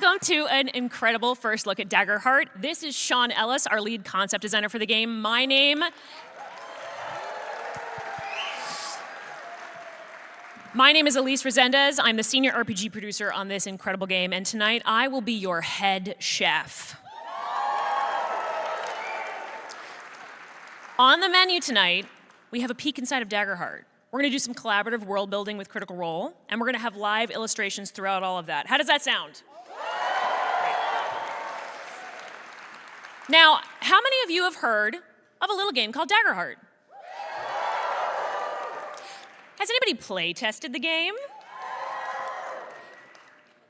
Welcome to an incredible first look at Daggerheart. This is Shaun Ellis, our lead concept designer for the game. My name is Elise Rezendes. I'm the senior RPG producer on this incredible game, and tonight I will be your head chef. On the menu tonight, we have a peek inside of Daggerheart. We're going to do some collaborative world building with Critical Role, and we're going to have live illustrations throughout all of that. How does that sound? Now, how many of you have heard of a little game called Daggerheart? Has anybody play tested the game?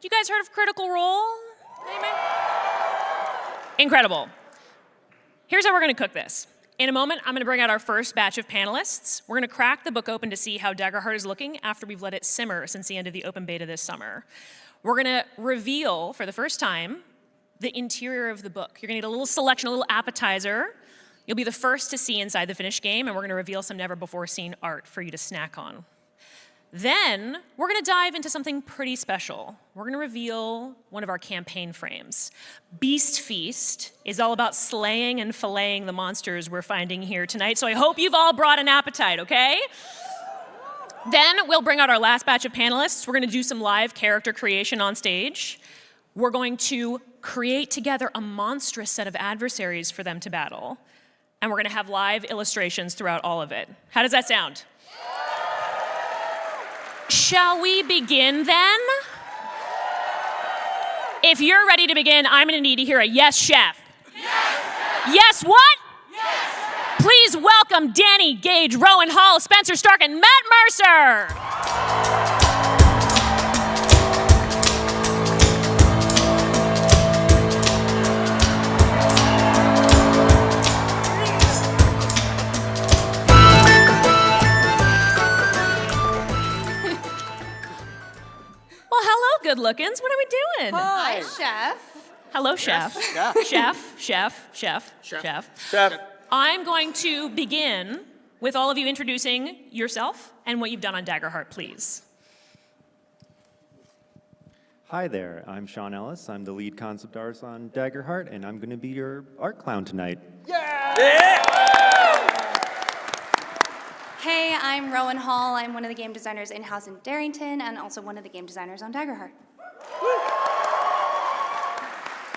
You guys heard of Critical Role? Anybody? Incredible. Here's how we're going to cook this. In a moment, I'm going to bring out our first batch of panelists. We're going to crack the book open to see how Daggerheart is looking after we've let it simmer since the end of the open beta this summer. We're going to reveal, for the first time, the interior of the book. You're going to get a little selection, a little appetizer. You'll be the first to see inside the finished game, and we're going to reveal some never-before-seen art for you to snack on. Then, we're going to dive into something pretty special. We're going to reveal one of our campaign frames. Beast Feast is all about slaying and filleting the monsters we're finding here tonight, so I hope you've all brought an appetite, okay? Then, we'll bring out our last batch of panelists. We're going to do some live character creation on stage. We're going to create together a monstrous set of adversaries for them to battle. And we're going to have live illustrations throughout all of it. How does that sound? Shall we begin then? If you're ready to begin, I'm going to need to hear a yes, chef. Yes, chef. Yes, what? Yes, chef. Please welcome Dani Gage, Rowan Hall, Spenser Starke, and Matt Mercer. Good lookins. What are we doing? Hi, chef. Hello, chef. Yes, Chef. I'm going to begin with all of you introducing yourself and what you've done on Daggerheart, please. Hi there, I'm Shaun Ellis. I'm the lead concept artist on Daggerheart, and I'm going to be your art clown tonight. Hey, I'm Rowan Hall. I'm one of the game designers in-house in Darrington and also one of the game designers on Daggerheart.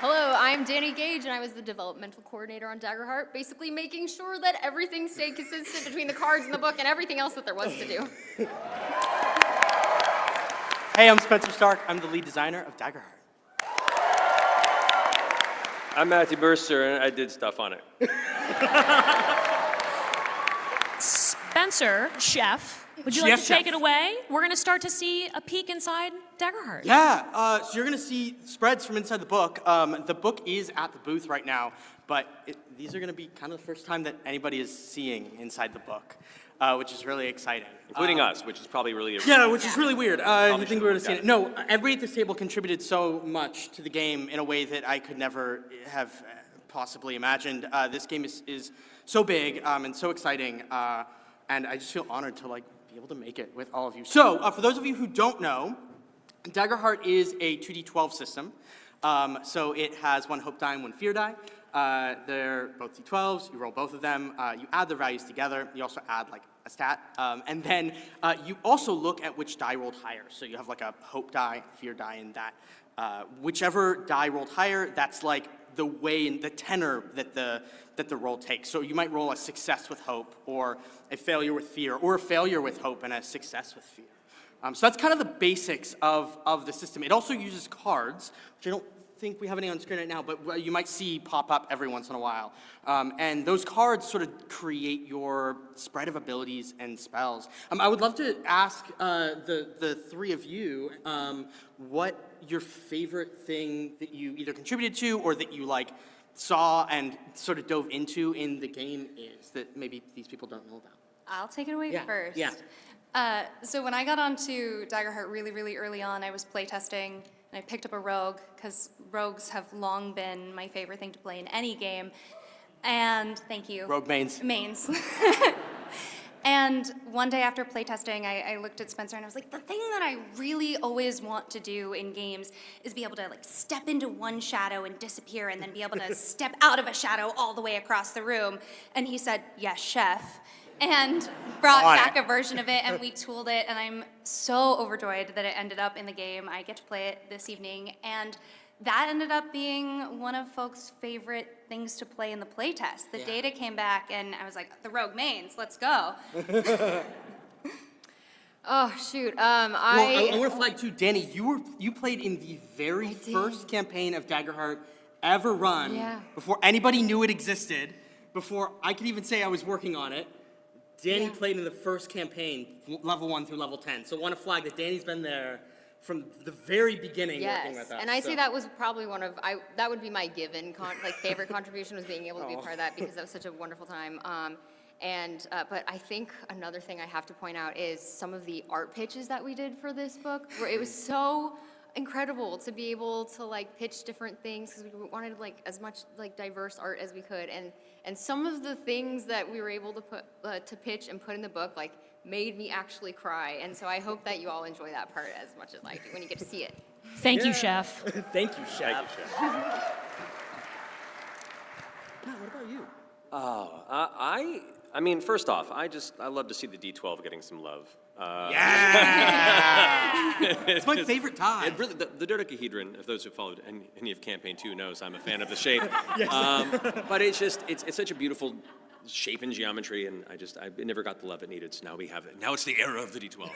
Hello, I'm Dani Gage, and I was the developmental coordinator on Daggerheart, basically making sure that everything stayed consistent between the cards in the book and everything else that there was to do. Hey, I'm Spenser Starke. I'm the lead designer of Daggerheart. I'm Mercer, and I did stuff on it. Spenser, chef, would you like to take it away? We're going to start to see a peek inside Daggerheart. Yeah, so you're going to see spreads from inside the book. The book is at the booth right now, but these are going to be kind of the first time that anybody is seeing inside the book, which is really exciting. Including us, which is probably really... which is really weird. You think we would have seen it. No, everybody at this table contributed so much to the game in a way that I could never have possibly imagined. This game is so big and so exciting. And I just feel honored to be able to make it with all of you. So, for those of you who don't know, Daggerheart is a 2d12 system. So it has one hope die and one fear die. They're both d12s. You roll both of them. You add their values together. You also add a stat. And then you also look at which die rolled higher. So you have a hope die, fear die, and that. Whichever die rolled higher, that's the way and the tenor that the roll takes. So you might roll a success with hope, or a failure with fear, or a failure with hope and a success with fear. So that's kind of the basics of the system. It also uses cards, which I don't think we have any on screen right now, but you might see pop up every once in a while. And those cards sort of create your spread of abilities and spells. I would love to ask the three of you what your favorite thing that you either contributed to or that you saw and sort of dove into in the game is that maybe these people don't know about. I'll take it away first. Yeah. So when I got onto Daggerheart really, really early on, I was playtesting, and I picked up a rogue, because rogues have long been my favorite thing to play in any game. And thank you. Rogue mains. Mains. And one day after playtesting, I looked at Spenser and I was like, the thing that I really always want to do in games is be able to like step into one shadow and disappear and then be able to step out of a shadow all the way across the room. And he said, yes, chef. And brought back a version of it, and we tooled it, and I'm so overjoyed that it ended up in the game. I get to play it this evening, and that ended up being one of folks' favorite things to play in the playtest. The data came back, and I was like, the rogue mains, let's go. Oh, shoot. Well, I want to flag too, Dani, you played in the very first campaign of Daggerheart ever run, before anybody knew it existed, before I could even say I was working on it. Dani played in the first campaign, level 1 through level 10. So I want to flag that Dani's been there from the very beginning working with us. And I say that was probably one of, that would be my given, favorite contribution was being able to be part of that because that was such a wonderful time. But I think another thing I have to point out is some of the art pitches that we did for this book, where it was so incredible to be able to like pitch different things because we wanted like as much like diverse art as we could, and some of the things that we were able to put to pitch and put in the book like made me actually cry, and so I hope that you all enjoy that part as much as I do when you get to see it. Thank you, Chef. Thank you, Chef. Matt, what about you? Oh, I mean, first off, I love to see the D12 getting some love. It's my favorite time. Really, the dodecahedron, if those who followed any of Campaign 2 knows, I'm a fan of the shape. But it's such a beautiful shape and geometry, and I never got the love it needed, so now we have it. Now it's the era of the D12.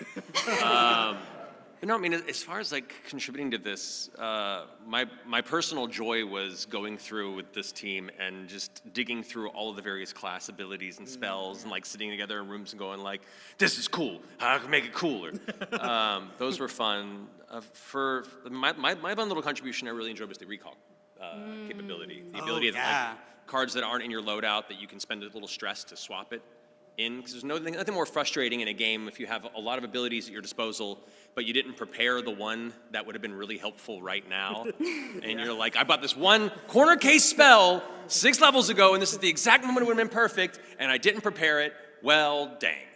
But no, I mean, as far as like contributing to this, my personal joy was going through with this team and just digging through all of the various class abilities and spells and like sitting together in rooms and going like, this is cool, how can I make it cooler? Those were fun. For my fun little contribution I really enjoyed was the recall capability. The ability of like, cards that aren't in your loadout that you can spend a little stress to swap it in, because there's nothing more frustrating in a game if you have a lot of abilities at your disposal, but you didn't prepare the one that would have been really helpful right now. And you're like, I bought this one corner case spell 6 levels ago, and this is the exact moment it would have been perfect, and I didn't prepare it. Well, dang.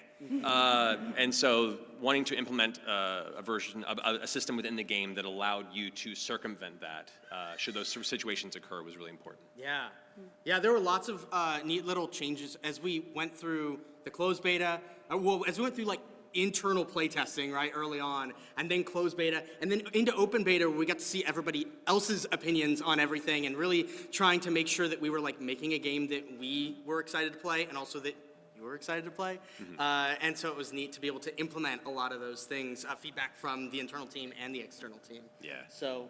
And so wanting to implement a system within the game that allowed you to circumvent that, should those situations occur, was really important. Yeah, there were lots of neat little changes as we went through the closed beta, as we went through like internal playtesting, right, early on, and then closed beta, and then into open beta where we got to see everybody else's opinions on everything and really trying to make sure that we were like making a game that we were excited to play and also that you were excited to play. And so it was neat to be able to implement a lot of those things, feedback from the internal team and the external team. So,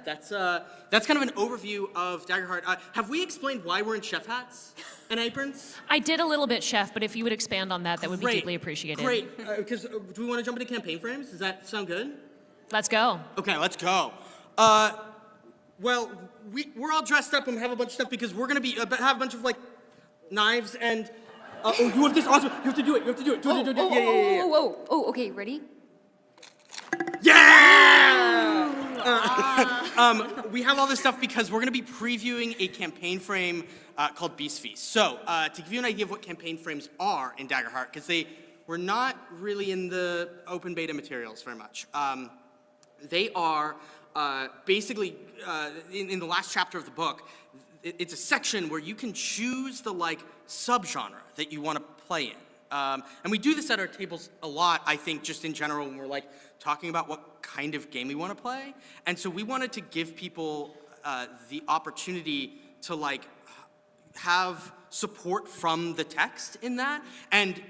that's kind of an overview of Daggerheart. Have we explained why we're in chef hats and aprons? I did a little bit, Chef, but if you would expand on that, that would be deeply appreciated. Great, because do we want to jump into campaign frames? Does that sound good? Let's go. Okay, let's go. Well, we're all dressed up and have a bunch of stuff because we're going to have a bunch of like knives and... you have this awesome. You have to do it. Okay, ready? Yeah! We have all this stuff because we're going to be previewing a campaign frame called Beast Feast. So, to give you an idea of what campaign frames are in Daggerheart, because they were not really in the open beta materials very much. They are basically, in the last chapter of the book, it's a section where you can choose the like subgenre that you want to play in. And we do this at our tables a lot, I think, just in general, when we're like talking about what kind of game we want to play. And so we wanted to give people the opportunity to like have support from the text in that, and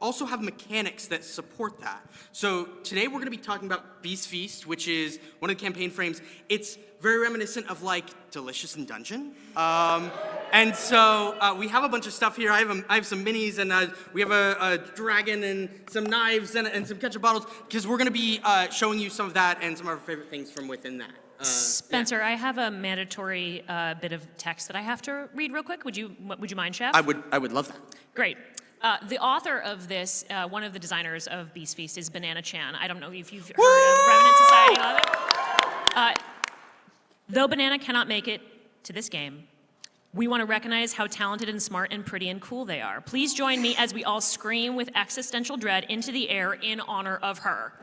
also have mechanics that support that. So today we're going to be talking about Beast Feast, which is one of the campaign frames. It's very reminiscent of like Delicious in Dungeon. And so we have a bunch of stuff here. I have some minis, and we have a dragon and some knives and some ketchup bottles, because we're going to be showing you some of that and some of our favorite things from within that. Spenser, I have a mandatory bit of text that I have to read real quick. Would you mind, Chef? I would love that. Great. The author of this, one of the designers of Beast Feast, is Banana Chan. I don't know if you've heard of Revenant Society and all that. Though Banana cannot make it to this game, We want to recognize how talented and smart and pretty and cool they are. Please join me as we all scream with existential dread into the air in honor of her.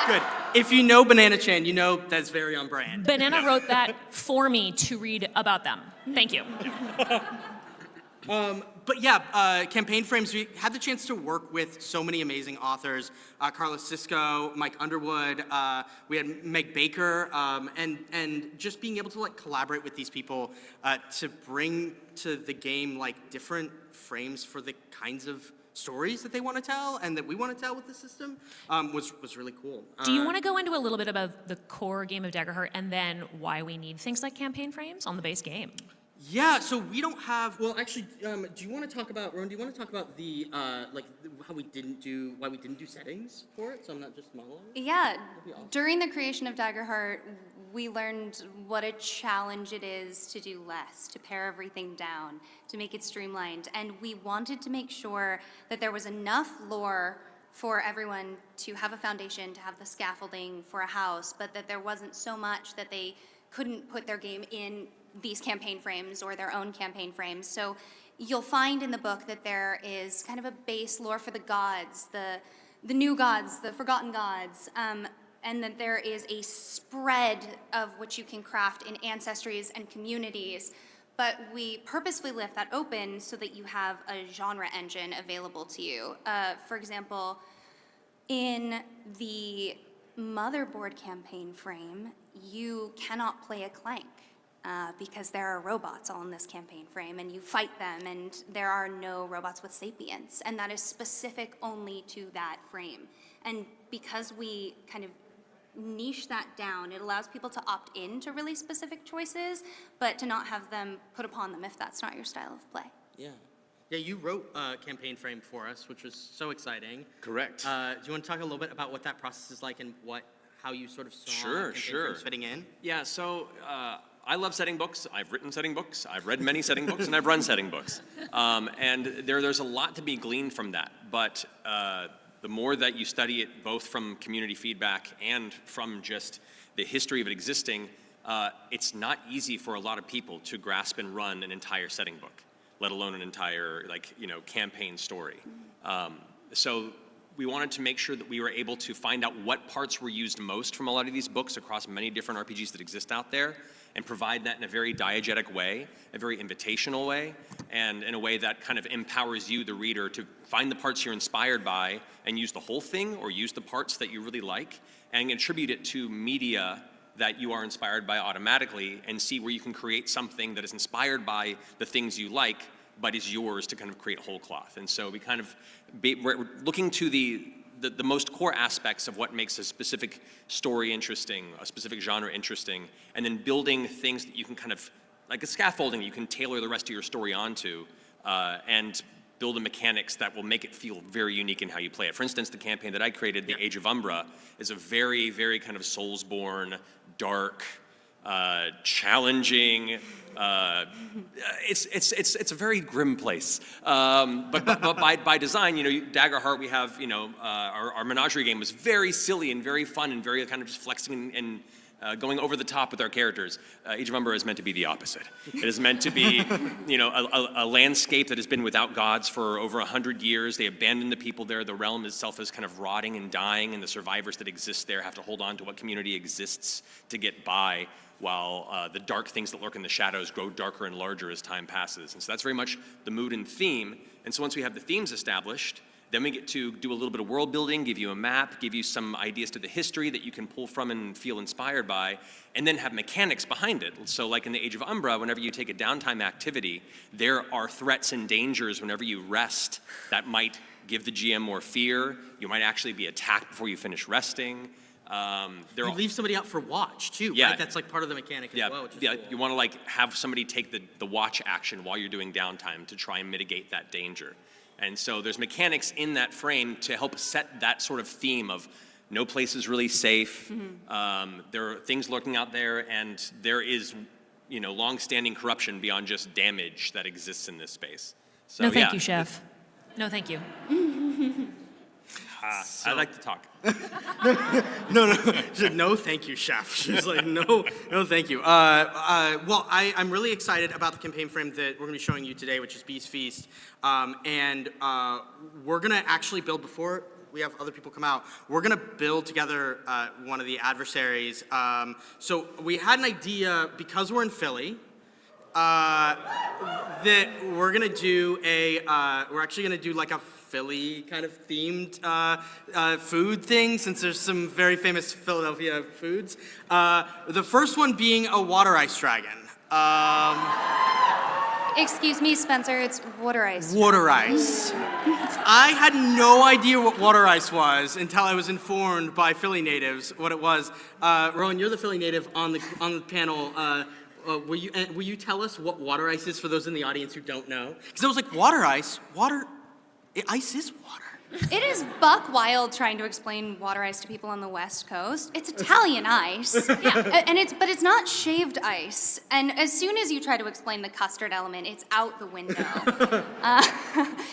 Good. If you know Banana Chan, you know that's very on brand. Banana wrote that for me to read about them. Thank you. But yeah, campaign frames, we had the chance to work with so many amazing authors. Carlos Sisko, Mike Underwood, we had Meg Baker, and just being able to like collaborate with these people to bring to the game like different frames for the kinds of stories that they want to tell and that we want to tell with the system was really cool. Do you want to go into a little bit about the core game of Daggerheart and then why we need things like campaign frames on the base game? Yeah, so we don't have. Well, actually, do you want to talk about Rowan? Do you want to talk about the why we didn't do settings for it? So I'm not just modeling. Yeah, awesome. during the creation of Daggerheart, we learned what a challenge it is to do less, to pare everything down, to make it streamlined, and we wanted to make sure that there was enough lore for everyone to have a foundation, to have the scaffolding for a house, but that there wasn't so much that they couldn't put their game in these campaign frames or their own campaign frames. So you'll find in the book that there is kind of a base lore for the gods, the new gods, the forgotten gods, and that there is a spread of which you can craft in ancestries and communities. But we purposefully left that open so that you have a genre engine available to you. For example, in the motherboard campaign frame, you cannot play a clank. Because there are robots all in this campaign frame, and you fight them, and there are no robots with sapience, and that is specific only to that frame. And because we kind of niche that down, it allows people to opt in to really specific choices, but to not have them put upon them if that's not your style of play. Yeah. Yeah, you wrote a campaign frame for us, which was so exciting. Correct. Do you want to talk a little bit about what that process is like and how you sort of saw Sure. frames fitting in? Yeah, so I love setting books. I've written setting books. I've read many setting books, and I've run setting books. And there's a lot to be gleaned from that. But the more that you study it, both from community feedback and from just the history of it existing, it's not easy for a lot of people to grasp and run an entire setting book, let alone an entire campaign story. So we wanted to make sure that we were able to find out what parts were used most from a lot of these books across many different RPGs that exist out there, and provide that in a very diegetic way, a very invitational way, and in a way that kind of empowers you, the reader, to find the parts you're inspired by and use the whole thing, or use the parts that you really like, and attribute it to media that you are inspired by automatically, and see where you can create something that is inspired by the things you like, but is yours to kind of create whole cloth. And so we kind of, we're looking to the most core aspects of what makes a specific story interesting, a specific genre interesting, and then building things that you can kind of, like a scaffolding you can tailor the rest of your story onto, and build the mechanics that will make it feel very unique in how you play it. For instance, the campaign that I created, The Age of Umbra, is a very, very kind of Soulsborne, dark, challenging, it's a very grim place. But by design, Daggerheart, we have, our Menagerie game was very silly and very fun and very kind of just flexing and going over the top with our characters. Age of Umbra is meant to be the opposite. It is meant to be, a landscape that has been without gods for over 100 years. They abandoned the people there. The realm itself is kind of rotting and dying, and the survivors that exist there have to hold on to what community exists to get by, while the dark things that lurk in the shadows grow darker and larger as time passes. And so that's very much the mood and theme. And so once we have the themes established, then we get to do a little bit of world building, give you a map, give you some ideas to the history that you can pull from and feel inspired by, and then have mechanics behind it. So like in the Age of Umbra, whenever you take a downtime activity, there are threats and dangers whenever you rest that might give the GM more fear. You might actually be attacked before you finish resting. You leave somebody out for watch too, yeah, right? That's like part of the mechanic as well, which is cool. You want to have somebody take the watch action while you're doing downtime to try and mitigate that danger. And so there's mechanics in that frame to help set that sort of theme of no place is really safe. Mm-hmm. There are things lurking out there, and there is, long-standing corruption beyond just damage that exists in this space. So, no, thank you, Chef. No, thank you. I like to talk. No. She said, no, thank you, chef. She's like, no, thank you. Well, I'm really excited about the campaign frame that we're going to be showing you today, which is Beast Feast. And we're going to actually build, before we have other people come out, we're going to build together one of the adversaries. So we had an idea, because we're in Philly, that we're going to do we're actually going to do like a Philly kind of themed food thing, since there's some very famous Philadelphia foods. The first one being a water ice dragon. Excuse me, Spencer, it's water ice. Water ice. I had no idea what water ice was until I was informed by Philly natives what it was. Rowan, you're the Philly native on the panel. Will you tell us what water ice is for those in the audience who don't know? Because I was like, water ice? Ice is water. It is buck wild trying to explain water ice to people on the West Coast. It's Italian ice. Yeah. But it's not shaved ice. And as soon as you try to explain the custard element, it's out the window.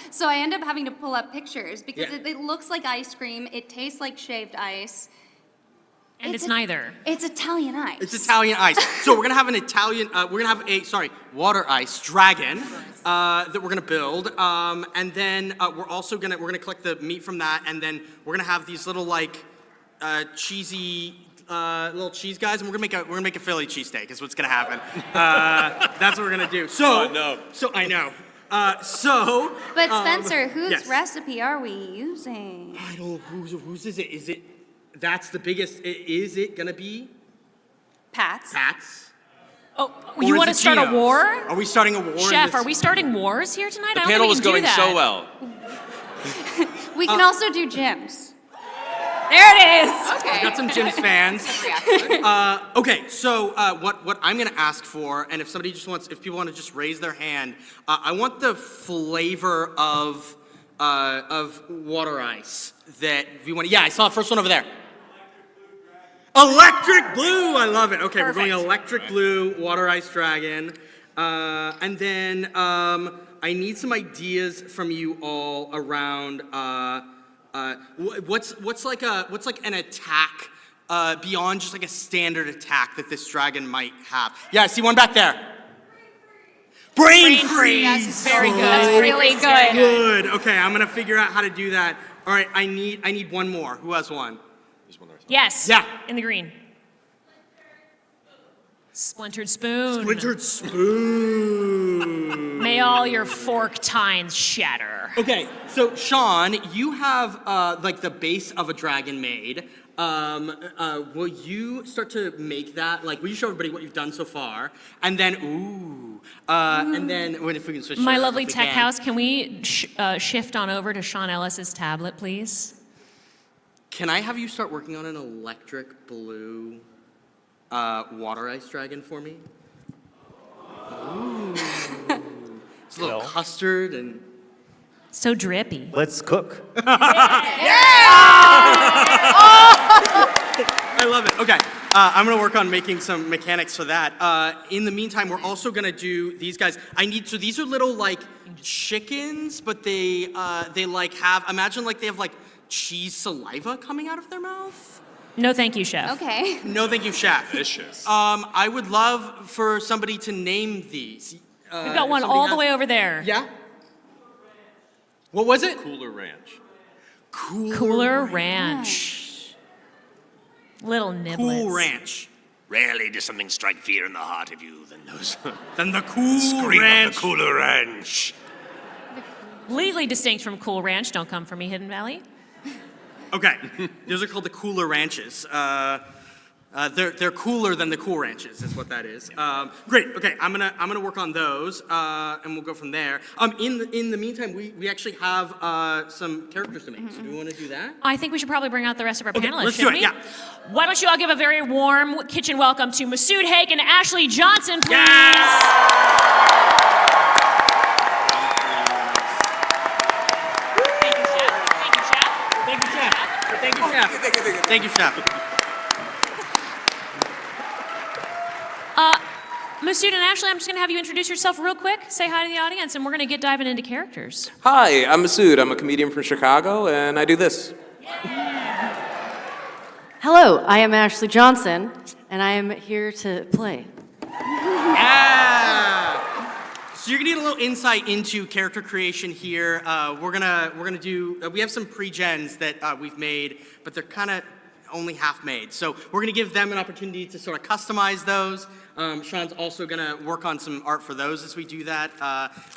So I end up having to pull up pictures because it looks like ice cream. It tastes like shaved ice. And it's neither. It's Italian ice. It's Italian ice. So we're gonna have a water ice dragon that we're gonna build, and then we're gonna collect the meat from that, and then we're gonna have these little like cheesy little cheese guys, and we're gonna make a Philly cheesesteak. Is what's gonna happen. That's what we're gonna do. So no. So I know. But Spencer, whose yes. recipe are we using? I don't. Whose is it? Is it? That's the biggest. Is it gonna be Pat's. Pat's? Oh, Or you is want it to start a Gino's? war? Are we starting a war? Chef, are we starting wars here tonight? The I don't panel think was we can going do that. so well. We can also do Jim's. There it is. Okay. Got some Jim's fans. Reaction. Okay, so what I'm gonna ask for, and if people want to just raise their hand, I want the flavor of water ice that we want. Yeah, I saw the first one over there. Electric blue, I love it. Okay, Perfect. we're going electric blue water ice dragon, and then I need some ideas from you all around what's like an attack beyond just like a standard attack that this dragon might have. Yeah, I see one back there. Brain freeze. That's very good. That's really good. Good. Okay, I'm gonna figure out how to do that. All right, I need one more. Who has one? There's one there. Yes. Yeah. In the green. Splintered spoon. Splintered spoon. May all your fork tines shatter. Okay, so Shaun, you have like the base of a dragon made. Will you start to make that? Like, will you show everybody what you've done so far? And then, and then, wait, if we can switch. My to- lovely if we tech can. house, can we shift on over to Shaun Ellis's tablet, please? Can I have you start working on an electric blue water ice dragon for me? Ooh. It's a little custard and. So drippy. Let's cook. I love it. Okay, I'm gonna work on making some mechanics for that. In the meantime, we're also gonna do these guys. So these are little like chickens, but they like have, imagine like they have like cheese saliva coming out of their mouth. No, thank you, chef. Okay. No, thank you, chef. Delicious. I would love for somebody to name these. We've got one all the way over there. Yeah? What was it? Cooler Ranch. Cooler Ranch. Little niblets. Cool Ranch. Rarely does something strike fear in the heart of you than those Then the Cool scream Ranch. of the Cooler Ranch. Legally distinct from Cool Ranch. Don't come for me, Hidden Valley. Okay, those are called the Cooler Ranches. They're cooler than the Cool Ranches, is what that is. Great. Okay, I'm gonna work on those, and we'll go from there. In the meantime, we actually have some characters to make. So do we want to do that? I think we should probably bring out the rest of our Okay, panelists, let's do shouldn't it, we? yeah. Why don't you all give a very warm kitchen welcome to Masood Haque and Ashley Johnson, please? Thank you, Chef. Thank you, Chef. Thank you, Chef. Thank you, Chef. Thank you, Chef. Masood and Ashley, I'm just going to have you introduce yourself real quick, say hi to the audience, and we're going to get diving into characters. Hi, I'm Masood. I'm a comedian from Chicago, and I do this. Hello, I am Ashley Johnson, and I am here to play. Yeah! So you're gonna get a little insight into character creation here. We're gonna do. We have some pre-gens that we've made, but they're kind of only half made. So we're gonna give them an opportunity to sort of customize those. Shaun's also gonna work on some art for those as we do that,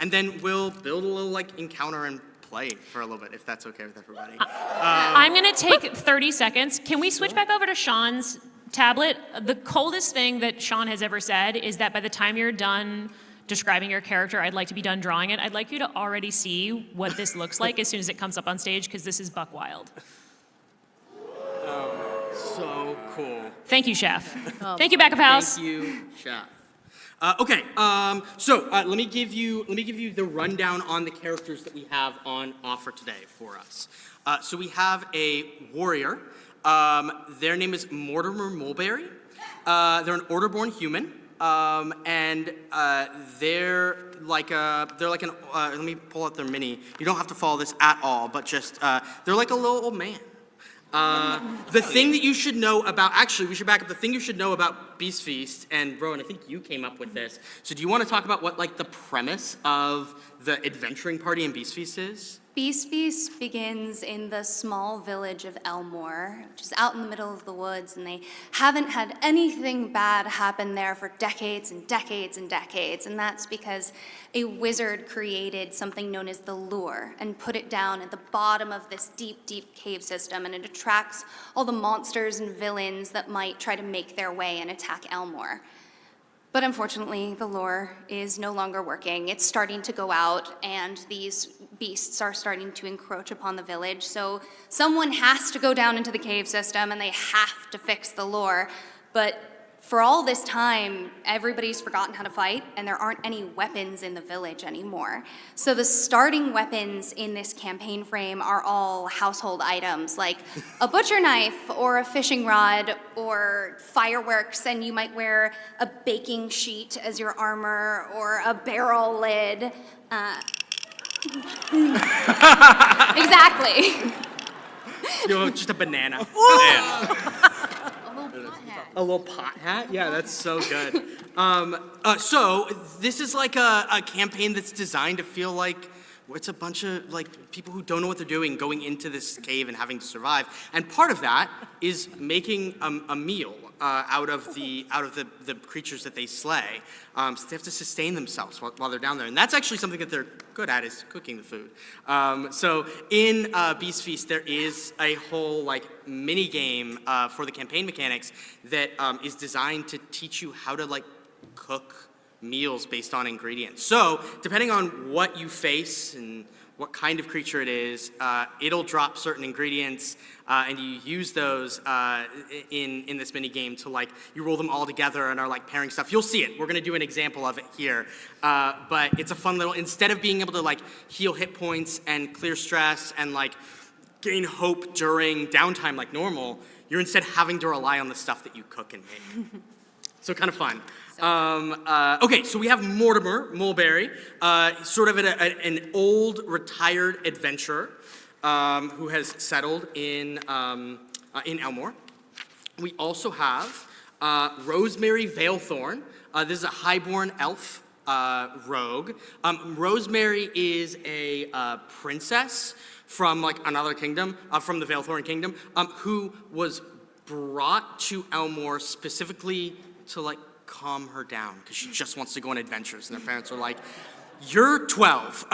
and then we'll build a little like encounter and play for a little bit, if that's okay with everybody. I'm going to take 30 seconds. Can we switch back over to Shaun's tablet? The coldest thing that Shaun has ever said is that by the time you're done describing your character, I'd like to be done drawing it. I'd like you to already see what this looks like as soon as it comes up on stage, because this is buck wild. So cool. Thank you, Chef. Thank you, back of house. Thank you, Chef. Okay, so let me give you the rundown on the characters that we have on offer today for us. So we have a warrior. Their name is Mortimer Mulberry. They're an order-born human, and they're like an. Let me pull out their mini. You don't have to follow this at all, but just they're like a little old man. The thing that you should know about, actually, we should back up. The thing you should know about Beast Feast, and Rowan, I think you came up with this. So do you want to talk about what like the premise of the adventuring party in Beast Feast is? Beast Feast begins in the small village of Elmore, which is out in the middle of the woods, and they haven't had anything bad happen there for decades and decades and decades, and that's because a wizard created something known as the lure and put it down at the bottom of this deep, deep cave system, and it attracts all the monsters and villains that might try to make their way and attack Elmore. But unfortunately, the lure is no longer working. It's starting to go out, and these beasts are starting to encroach upon the village. So someone has to go down into the cave system, and they have to fix the lure. But for all this time, everybody's forgotten how to fight, and there aren't any weapons in the village anymore. So the starting weapons in this campaign frame are all household items, like a butcher knife or a fishing rod or fireworks, and you might wear a baking sheet as your armor or a barrel lid. Exactly. You know, just a banana. A little pot hat? Yeah, that's so good. So this is like a campaign that's designed to feel like it's a bunch of like people who don't know what they're doing going into this cave and having to survive. And part of that is making a meal out of the creatures that they slay. So they have to sustain themselves while they're down there. And that's actually something that they're good at, is cooking the food. So in Beast Feast, there is a whole like mini game for the campaign mechanics that is designed to teach you how to like cook meals based on ingredients. So depending on what you face and what kind of creature it is, it'll drop certain ingredients, and you use those in this mini game to like, you roll them all together and are like pairing stuff. You'll see it. We're gonna do an example of it here. But it's a fun little, instead of being able to like heal hit points and clear stress and like gain hope during downtime like normal, you're instead having to rely on the stuff that you cook and make. So kind of fun. Okay, so we have Mortimer Mulberry, sort of an old retired adventurer who has settled in Elmore. We also have Rosemary Veilthorn. This is a highborn elf rogue. Rosemary is a princess from like another kingdom, from the Veilthorn kingdom, who was brought to Elmore specifically to like calm her down because she just wants to go on adventures, and her parents are like, "You're 12,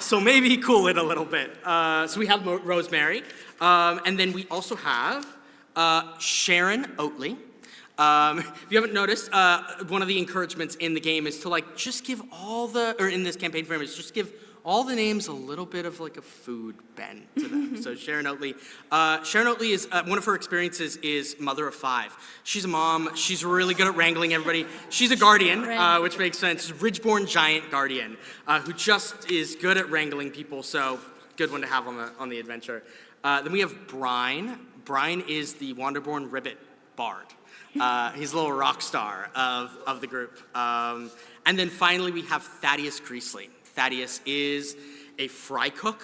so maybe cool it a little bit." So we have Rosemary, and then we also have Sharon Oatley. If you haven't noticed, one of the encouragements in the game is to like just give or in this campaign frame is just give all the names a little bit of like a food bend to them. So Sharon Oatley. Sharon Oatley is, one of her experiences is mother of 5. She's a mom. She's really good at wrangling everybody. She's a guardian, which makes sense. She's a Ridgeborn giant guardian who just is good at wrangling people. So good one to have on the adventure. Then we have Brine. Brine is the Wanderborn Ribbit bard. He's a little rock star of the group. And then finally we have Thaddeus Greasley. Thaddeus is a fry cook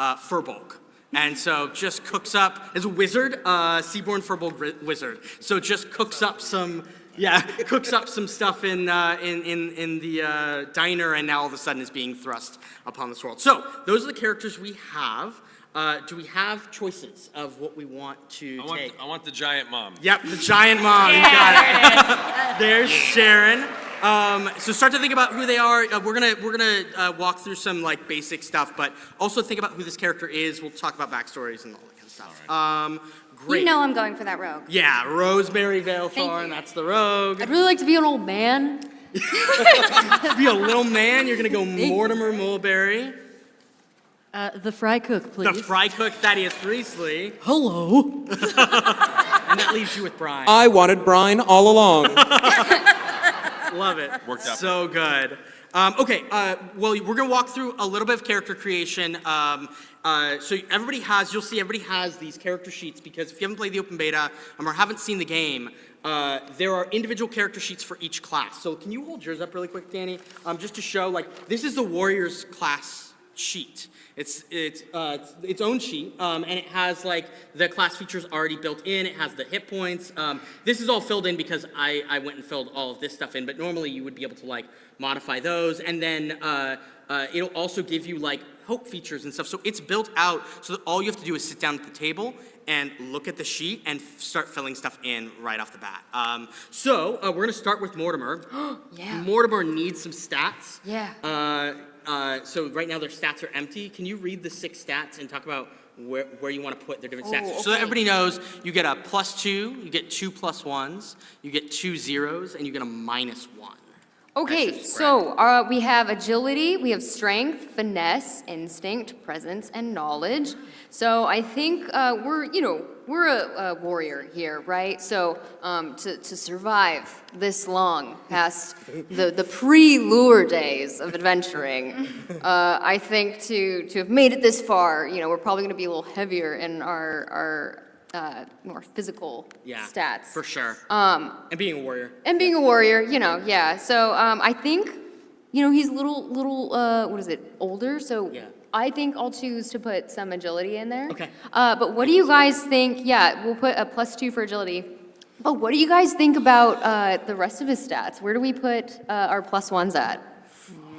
Furbolg. And so just cooks up, as a wizard, Seaborn Furbolg wizard. So just cooks up some, cooks up some stuff in the diner, and now all of a sudden is being thrust upon this world. So those are the characters we have. Do we have choices of what we want to take? I want the giant mom. Yep, the giant mom. You got it. There's Sharon. So start to think about who they are. We're gonna walk through some like basic stuff, but also think about who this character is. We'll talk about backstories and all that kind of stuff. Right. Great. You know I'm going for that rogue. Yeah, Rosemary Veilthorn. That's the rogue. I'd really like to be an old man. Be a little man. You're gonna go Mortimer Mulberry. The fry cook, please. The fry cook Thaddeus Priestley. Hello. And that leaves you with Brian. I wanted Brine all along. Love it. Worked out. So good. Okay, well, we're going to walk through a little bit of character creation. So you'll see everybody has these character sheets, because if you haven't played the open beta or haven't seen the game, there are individual character sheets for each class. So can you hold yours up really quick, Dani? Just to show, like, this is the Warriors class sheet. It's its own sheet, and it has like the class features already built in. It has the hit points. This is all filled in because I went and filled all of this stuff in, but normally you would be able to like modify those, and then it'll also give you like hope features and stuff. So it's built out so that all you have to do is sit down at the table and look at the sheet and start filling stuff in right off the bat. So we're gonna start with Mortimer. Yeah. Mortimer needs some stats. Yeah. So right now their stats are empty. Can you read the 6 stats and talk about where you want to put their different stats? Oh, So that okay. everybody knows, you get a +2, you get 2 +1s, you get 2 zeros, and you get a -1. Okay, That's so we have agility, we have strength, finesse, instinct, presence, and knowledge. So I think we're a warrior here, right? So to survive this long past the pre-lure days of adventuring, I think to have made it this far, we're probably going to be a little heavier in our more physical stats. For sure. And being a warrior. And being a warrior, yeah. So I think, he's a little, older. So Yeah. I think I'll choose to put some agility in there. Okay. But what do you guys think? Yeah, we'll put a +2 for agility. But what do you guys think about the rest of his stats? Where do we put our +1s at?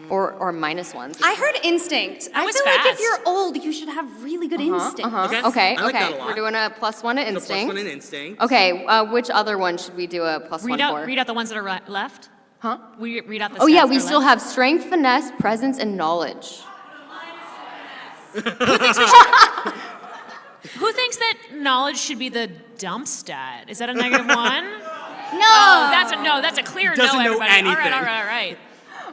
Or -1s? I heard instinct. I was feel like if fast. you're old, you should have really good instinct. Okay, I like that a lot. We're doing a +1 to The instinct. +1 in instinct. Okay, which other one should we do a +1 for? Read out the ones that are left. Huh? We read out the Oh stats yeah, that we are still left. have strength, finesse, presence, and knowledge. Who thinks that knowledge should be the dump stat? Is that a -1? No. Oh, that's a clear Doesn't no, know everybody. anything. All right.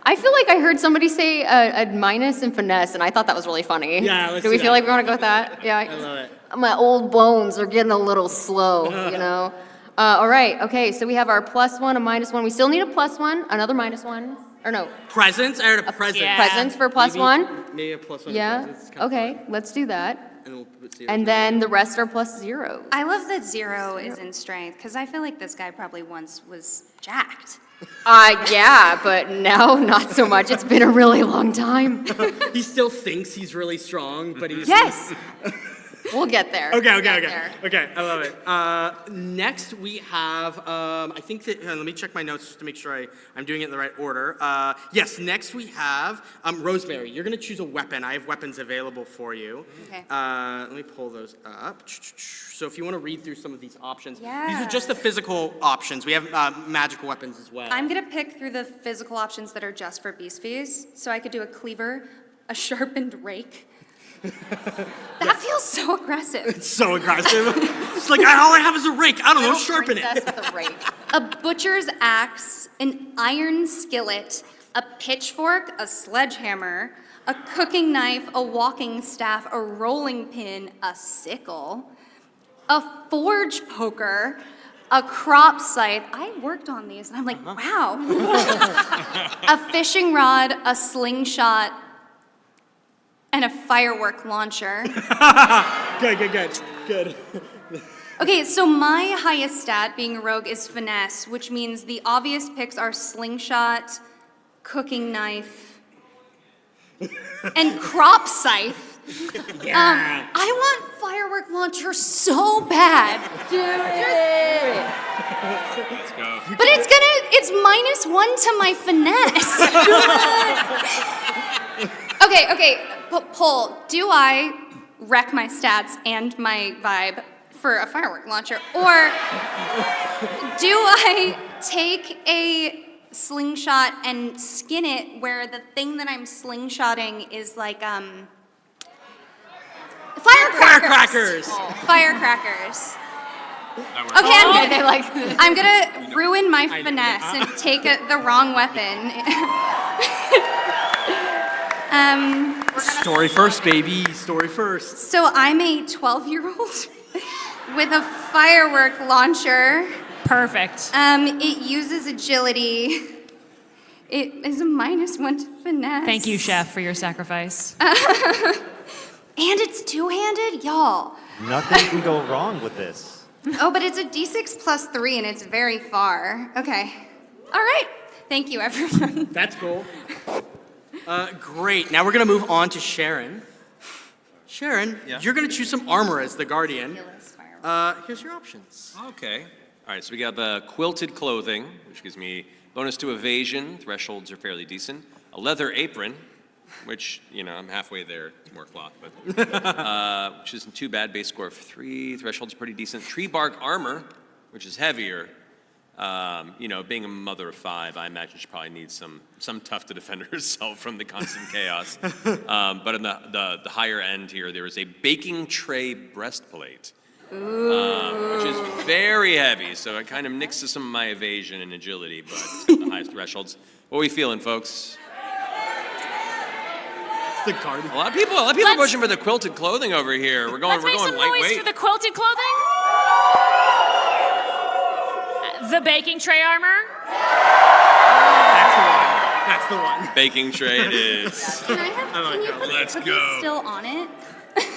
I feel like I heard somebody say a minus in finesse, and I thought that was really funny. Yeah, let's Do we do feel that. like we want to go with that? Yeah. I love it. My old bones are getting a little slow, All right, okay, so we have our +1, a -1. We still need a +1, another -1. Or no, Presence. I heard a presence. Yeah. presence for +1. Maybe a +1. Yeah, Presence. Kinda okay, fun. let's do that. And we'll put 0. And then the rest are +0. I love that 0 is in strength, because I feel like this guy probably once was jacked. Yeah, but now not so much. It's been a really long time. He still thinks he's really strong, but he's... Yes. We'll get there. Okay, We'll get there. Okay, I love it. Next we have, I think that, let me check my notes just to make sure I'm doing it in the right order. Yes, next we have Rosemary. You're gonna choose a weapon. I have weapons available for you. Okay. Let me pull those up. So if you wanna read through some of these options. These Yeah. are just the physical options. We have magical weapons as well. I'm gonna pick through the physical options that are just for beast fees. So I could do a cleaver, a sharpened rake. That feels so aggressive. It's so aggressive. It's like, all I have is a rake. I don't know, sharpen it. Princess with a rake. A butcher's axe, an iron skillet, a pitchfork, a sledgehammer, a cooking knife, a walking staff, a rolling pin, a sickle, a forge poker, a crop scythe. I worked on these and I'm like, wow. A fishing rod, a slingshot, and a firework launcher. Good. Okay, so my highest stat, being a rogue, is finesse, which means the obvious picks are slingshot, cooking knife, and crop scythe. I want firework launcher so bad. Do it! Let's go. But it's -1 to my finesse. Okay, Poll, do I wreck my stats and my vibe for a firework launcher? Or do I take a slingshot and skin it where the thing that I'm slingshotting is like, firecrackers. Firecrackers. Okay, I'm gonna ruin my finesse and take the wrong weapon. Story first, baby. Story first. So I'm a 12-year-old with a firework launcher. Perfect. It uses agility. It is a -1 to finesse. Thank you, Chef, for your sacrifice. And it's two-handed, y'all. Nothing can go wrong with this. Oh, but it's a D6 + 3, and it's very far. Okay. All right. Thank you, everyone. That's cool. Great. Now we're going to move on to Sharon. Sharon, you're going to choose some armor as the guardian. Here's your options. Okay. All right, so we got the quilted clothing, which gives me bonus to evasion. Thresholds are fairly decent. A leather apron, which, I'm halfway there. It's more cloth, but which isn't too bad. Base score of 3. Threshold's pretty decent. Tree bark armor, which is heavier. Being a mother of 5, I imagine she probably needs some tough to defend herself from the constant chaos. But in the higher end here, there is a baking tray breastplate, which is very heavy. So it kind of nixes some of my evasion and agility, but it's got the highest thresholds. What are we feeling, folks? The guardian. A lot of people are pushing for the quilted clothing over here. We're going Let's make some noise lightweight. for the quilted clothing. The baking tray armor. That's the one. Baking tray it is. Can you put Let's the cookies go. still on it?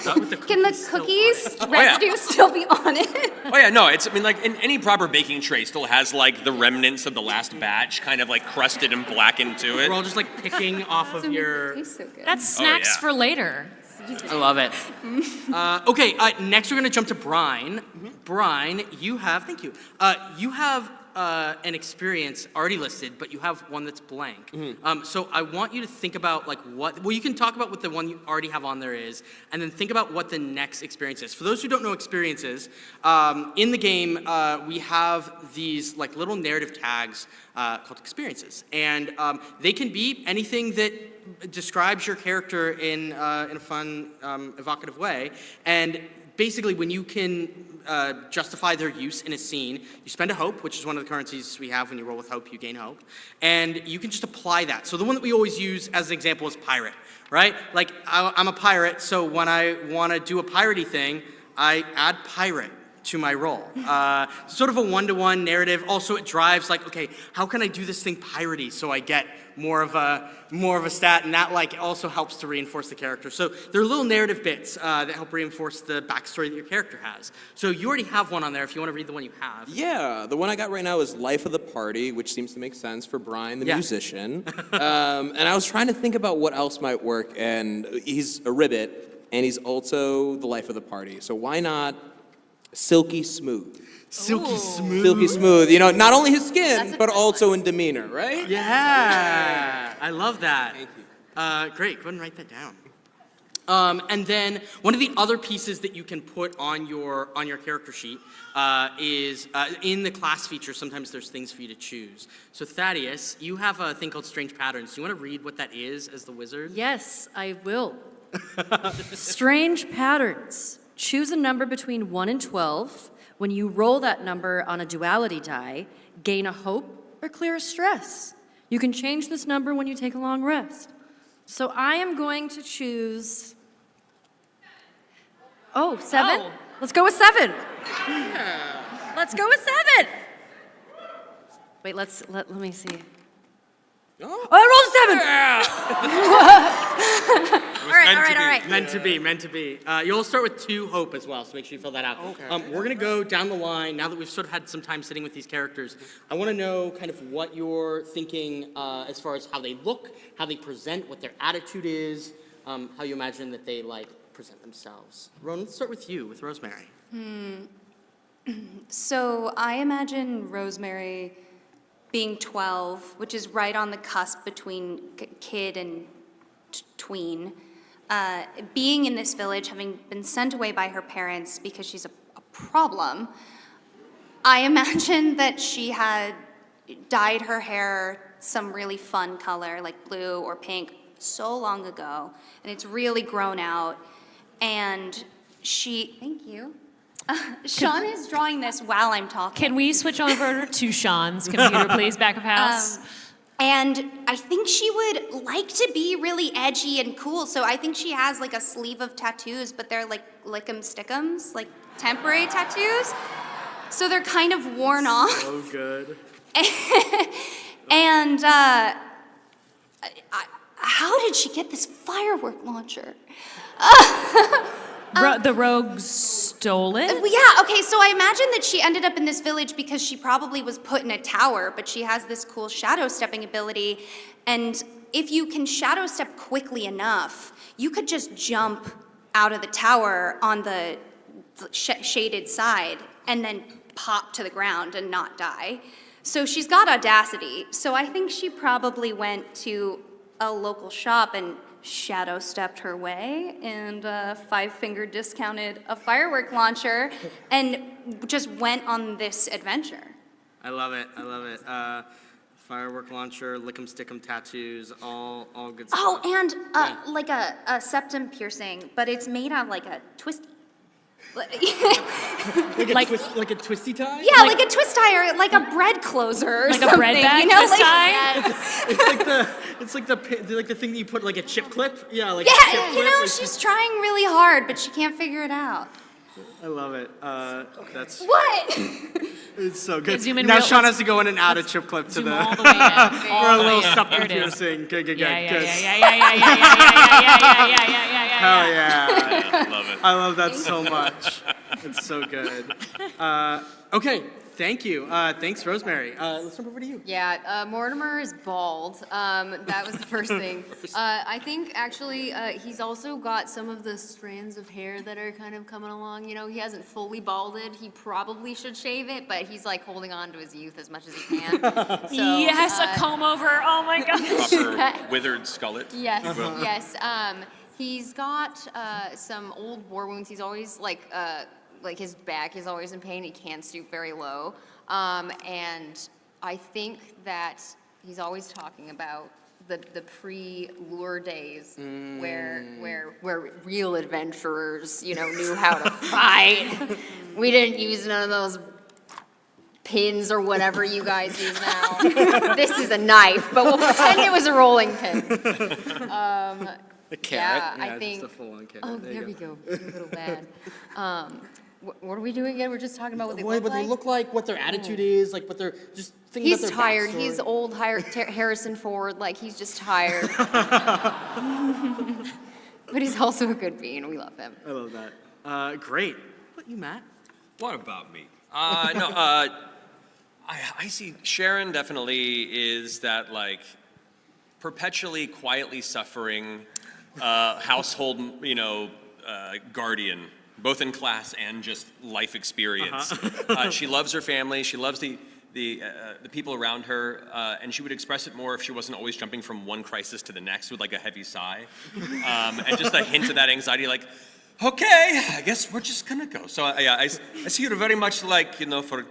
Not with the Can the still on cookies it. residue still be on it? Oh yeah, no, in any proper baking tray still has like the remnants of the last batch kind of like crusted and blackened to it. We're all just like picking off of your... Tastes so good. That's snacks yeah. for later. I love it. Okay, next we're going to jump to Brine. Brine, you have, thank you. You have an experience already listed, but you have one that's blank. So I want you to think about you can talk about what the one you already have on there is, and then think about what the next experience is. For those who don't know experiences, in the game, we have these little narrative tags called experiences. And they can be anything that describes your character in a fun, evocative way. And basically, when you can justify their use in a scene, you spend a hope, which is one of the currencies we have. When you roll with hope, you gain hope. And you can just apply that. So the one that we always use as an example is pirate, right? I'm a pirate, so when I want to do a piratey thing, I add pirate to my role. Sort of a one-to-one narrative. Also, it drives okay, how can I do this thing piratey so I get more of a stat, and that also helps to reinforce the character. So there are little narrative bits that help reinforce the backstory that your character has. So you already have one on there if you want to read the one you have. Yeah, the one I got right now is Life of the Party, which seems to make sense for Brian, the musician. And I was trying to think about what else might work, and he's a ribbit, and he's also the life of the party. So why not silky smooth? Silky smooth. Silky smooth. Not only his skin, but also in demeanor, right? Yeah, I love that. Thank you. Great, go ahead and write that down. And then one of the other pieces that you can put on your character sheet is in the class feature. Sometimes there's things for you to choose. So Thaddeus, you have a thing called Strange Patterns. Do you want to read what that is as the wizard? Yes, I will. Strange patterns. Choose a number between 1 and 12. When you roll that number on a duality die, gain a hope or clear a stress. You can change this number when you take a long rest. So I am going to choose... 7? Oh. Let's go with 7. Let's go with 7. Wait, let me see. Oh, I rolled 7! It was All right. Meant to be. You'll start with 2 hope as well, so make sure you fill that out. Okay. We're going to go down the line. Now that we've sort of had some time sitting with these characters, I want to know kind of what you're thinking as far as how they look, how they present, what their attitude is, how you imagine that they present themselves. Rowan, let's start with you, with Rosemary. So I imagine Rosemary being 12, which is right on the cusp between kid and tween. Being in this village, having been sent away by her parents because she's a problem, I imagine that she had dyed her hair some really fun color, like blue or pink, so long ago, and it's really grown out. And thank you. Shaun is drawing this while I'm talking. Can we switch over to Shaun's computer, please, back of house? And I think she would like to be really edgy and cool, so I think she has like a sleeve of tattoos, but they're like lick'em stick'ems, like temporary tattoos. So they're kind of worn off. So good. And how did she get this firework launcher? The rogues stole it? Yeah, okay, so I imagine that she ended up in this village because she probably was put in a tower, but she has this cool shadow stepping ability, and if you can shadow step quickly enough, you could just jump out of the tower on the shaded side and then pop to the ground and not die. So she's got audacity, so I think she probably went to a local shop and shadow stepped her way and 5-finger discounted a firework launcher and just went on this adventure. I love it. Firework launcher, lick'em stick'em tattoos, all good stuff. Oh, and like a septum piercing, but it's made out of like a twisty. Like a twisty tie? Yeah, like a twist tie or like a bread closer or Like something. a bread bag twist tie? It's like the thing that you put like a chip clip. Yeah, like Yeah, a chip you clip. know, Like, she's trying really hard, but she can't figure it out. I love it. That's What? it's so good. Zoom in Now real- Shaun has to go in and add a chip clip to Zoom the all the way in. or a little There septum it is. piercing. Good. Yeah. Hell yeah. Love it. I love that so much. It's so good. Okay, thank you. Thanks, Rosemary. Let's jump over to you. Yeah, Mortimer is bald. That was the first thing. I think actually he's also got some of the strands of hair that are kind of coming along. You know, he hasn't fully balded. He probably should shave it, but he's like holding on to his youth as much as he can. So, Yes, a comb over. Oh my gosh. Proper withered skullet. Yes, yes. He's got some old war wounds. He's always like his back is always in pain. He can't stoop very low. And I think that he's always talking about the pre-lure days where real adventurers, you know, knew how to fight. We didn't use none of those pins or whatever you guys use now. This is a knife, but we'll pretend it was a rolling pin. The carrot. Yeah, I think. Just a full-on carrot. Oh, there we go. It's a little bad. What are we doing again? We're just talking about what they What look they like? look like, what their attitude is, like what they're just thinking He's about their tired. backstory. He's old Harrison Ford. Like, he's just tired. But he's also a good being. We love him. I love that. Great. What about you, Matt? What about me? I see Sharon definitely is that like perpetually quietly suffering household, guardian, both in class and just life experience. She loves her family. She loves the people around her, and she would express it more if she wasn't always jumping from one crisis to the next with like a heavy sigh, and just a hint of that anxiety, like, okay, I guess we're just gonna go. So I see her very much like, for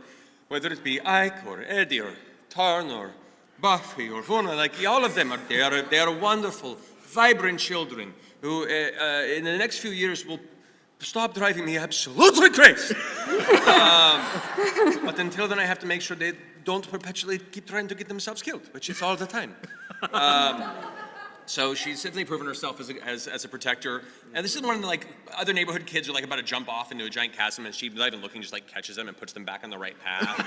whether it be Ike or Eddie or Tarn or Buffy or Funa, like all of them they are wonderful, vibrant children who in the next few years will stop driving me absolutely crazy. But until then, I have to make sure they don't perpetually keep trying to get themselves killed, which is all the time. So she's definitely proven herself as a protector. And this is one of the like other neighborhood kids are like about to jump off into a giant chasm, and she, without even looking, just like catches them and puts them back on the right path.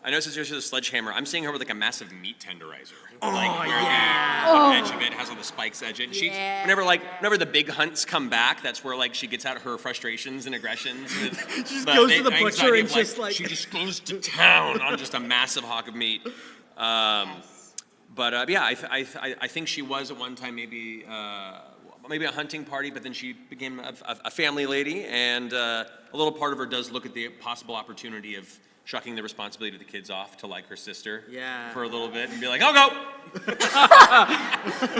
I know since there's a sledgehammer, I'm seeing her with like a massive meat tenderizer. The edge of it has all the spikes edge it. And she, whenever the big hunts come back, that's where like she gets out her frustrations and aggressions. She just goes to the butcher and just like she just goes to town on just a massive hog of meat. But yeah, I think she was at one time maybe maybe a hunting party, but then she became a family lady, and a little part of her does look at the possible opportunity of shucking the responsibility of the kids off to like her sister for a little bit and be like, I'll go.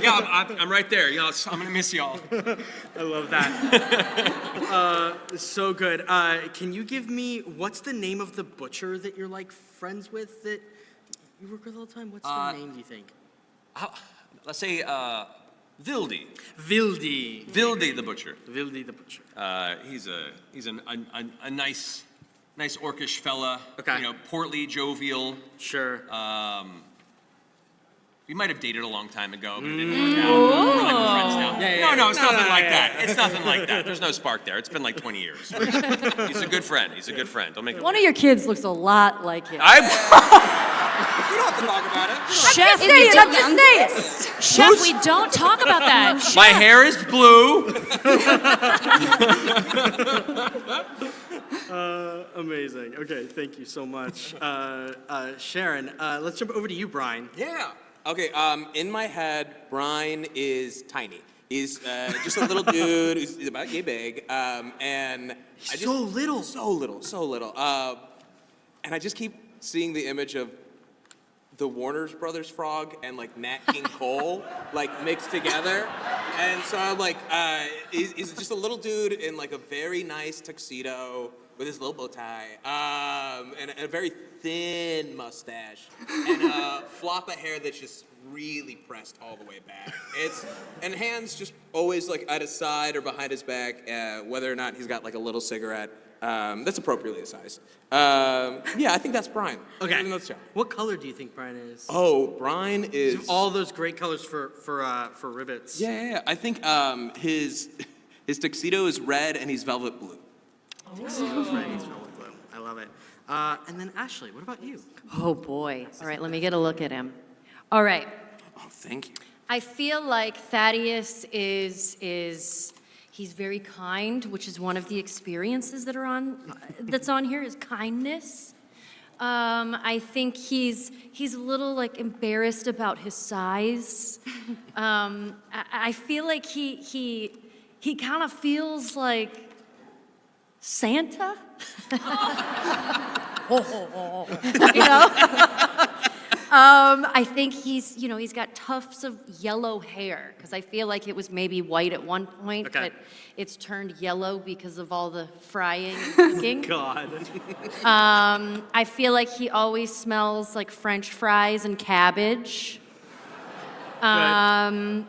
Yeah, I'm right there. Y'all, I'm gonna miss y'all. I love that. So good. Can you give me, what's the name of the butcher that you're like friends with that you work with all the time? What's the name, do you think? Let's say Vildy. Vildy. Vildy the butcher. Vildy the butcher. He's a nice orcish fella. Okay. You know, portly, jovial. Sure. We might have dated a long time ago, but it didn't work out. We're like friends now. No, it's nothing like that. It's nothing like that. There's no spark there. It's been like 20 years. He's a good friend. Don't make it. One of your kids looks a lot like him. We don't have to talk about it. Chef, I'm just saying. Chef, we don't talk about that. Chef. My hair is blue. Amazing. Okay, thank you so much. Sharon, let's jump over to you, Brian. Yeah. Okay, in my head, Brian is tiny. He's just a little dude who's about yay big, and So little. so little. And I just keep seeing the image of the Warner Brothers frog and like Nat King Cole like mixed together, and so I'm like, he's just a little dude in like a very nice tuxedo with his little bow tie, and a very thin mustache, and a flop of hair that's just really pressed all the way back. And hands just always like at his side or behind his back, whether or not he's got like a little cigarette. That's appropriately sized. Yeah, I think that's Brian. Okay. That's Shaun. What color do you think Brian is? Oh, Brian is All those great colors for rivets. Yeah. I think his tuxedo is red and he's velvet blue. He's velvet blue. I love it. And then Ashley, what about you? Oh, boy. All right, let me get a look at him. All right. Oh, thank you. I feel like Thaddeus is he's very kind, which is one of the experiences that's on here is kindness. I think he's a little like embarrassed about his size. I feel like he kind of feels like Santa. You know? I think he's got tufts of yellow hair, because I feel like it was maybe white at one point, Okay. but it's turned yellow because of all the frying and cooking. God. I feel like he always smells like French fries and cabbage. I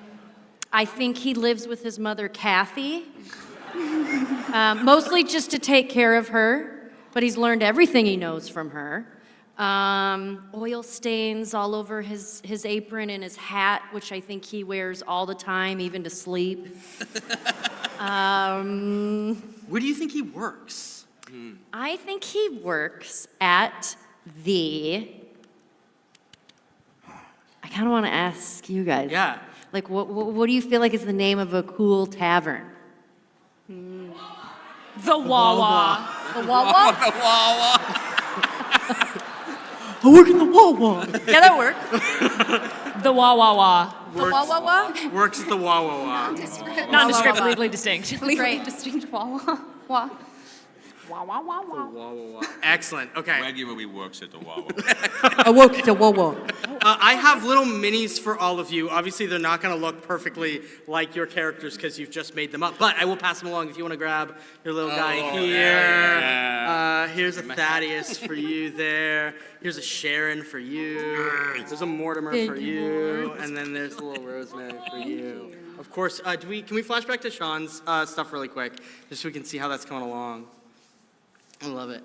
think he lives with his mother, Kathy, mostly just to take care of her, but he's learned everything he knows from her. Oil stains all over his apron and his hat, which I think he wears all the time, even to sleep. Where do you think he works? I think he works at the... I kind of want to ask you guys. Yeah. Like, what do you feel like is the name of a cool tavern? The Wawa. The Wawa? I work in the Wawa. Yeah, that works. The Wawa. The Wawa? Works at the Wawa. Nondescript, legally distinct. Legally distinct Wawa. Wawa. Excellent. Okay. Regularly works at the Wawa. I work at the Wawa. I have little minis for all of you. Obviously, they're not going to look perfectly like your characters because you've just made them up. But I will pass them along if you want to grab your little guy here. Here's a Thaddeus for you there. Here's a Sharon for you. There's a Mortimer for you. And then there's a little Rosemary for you. Of course, can we flash back to Shaun's stuff really quick, just so we can see how that's coming along? I love it.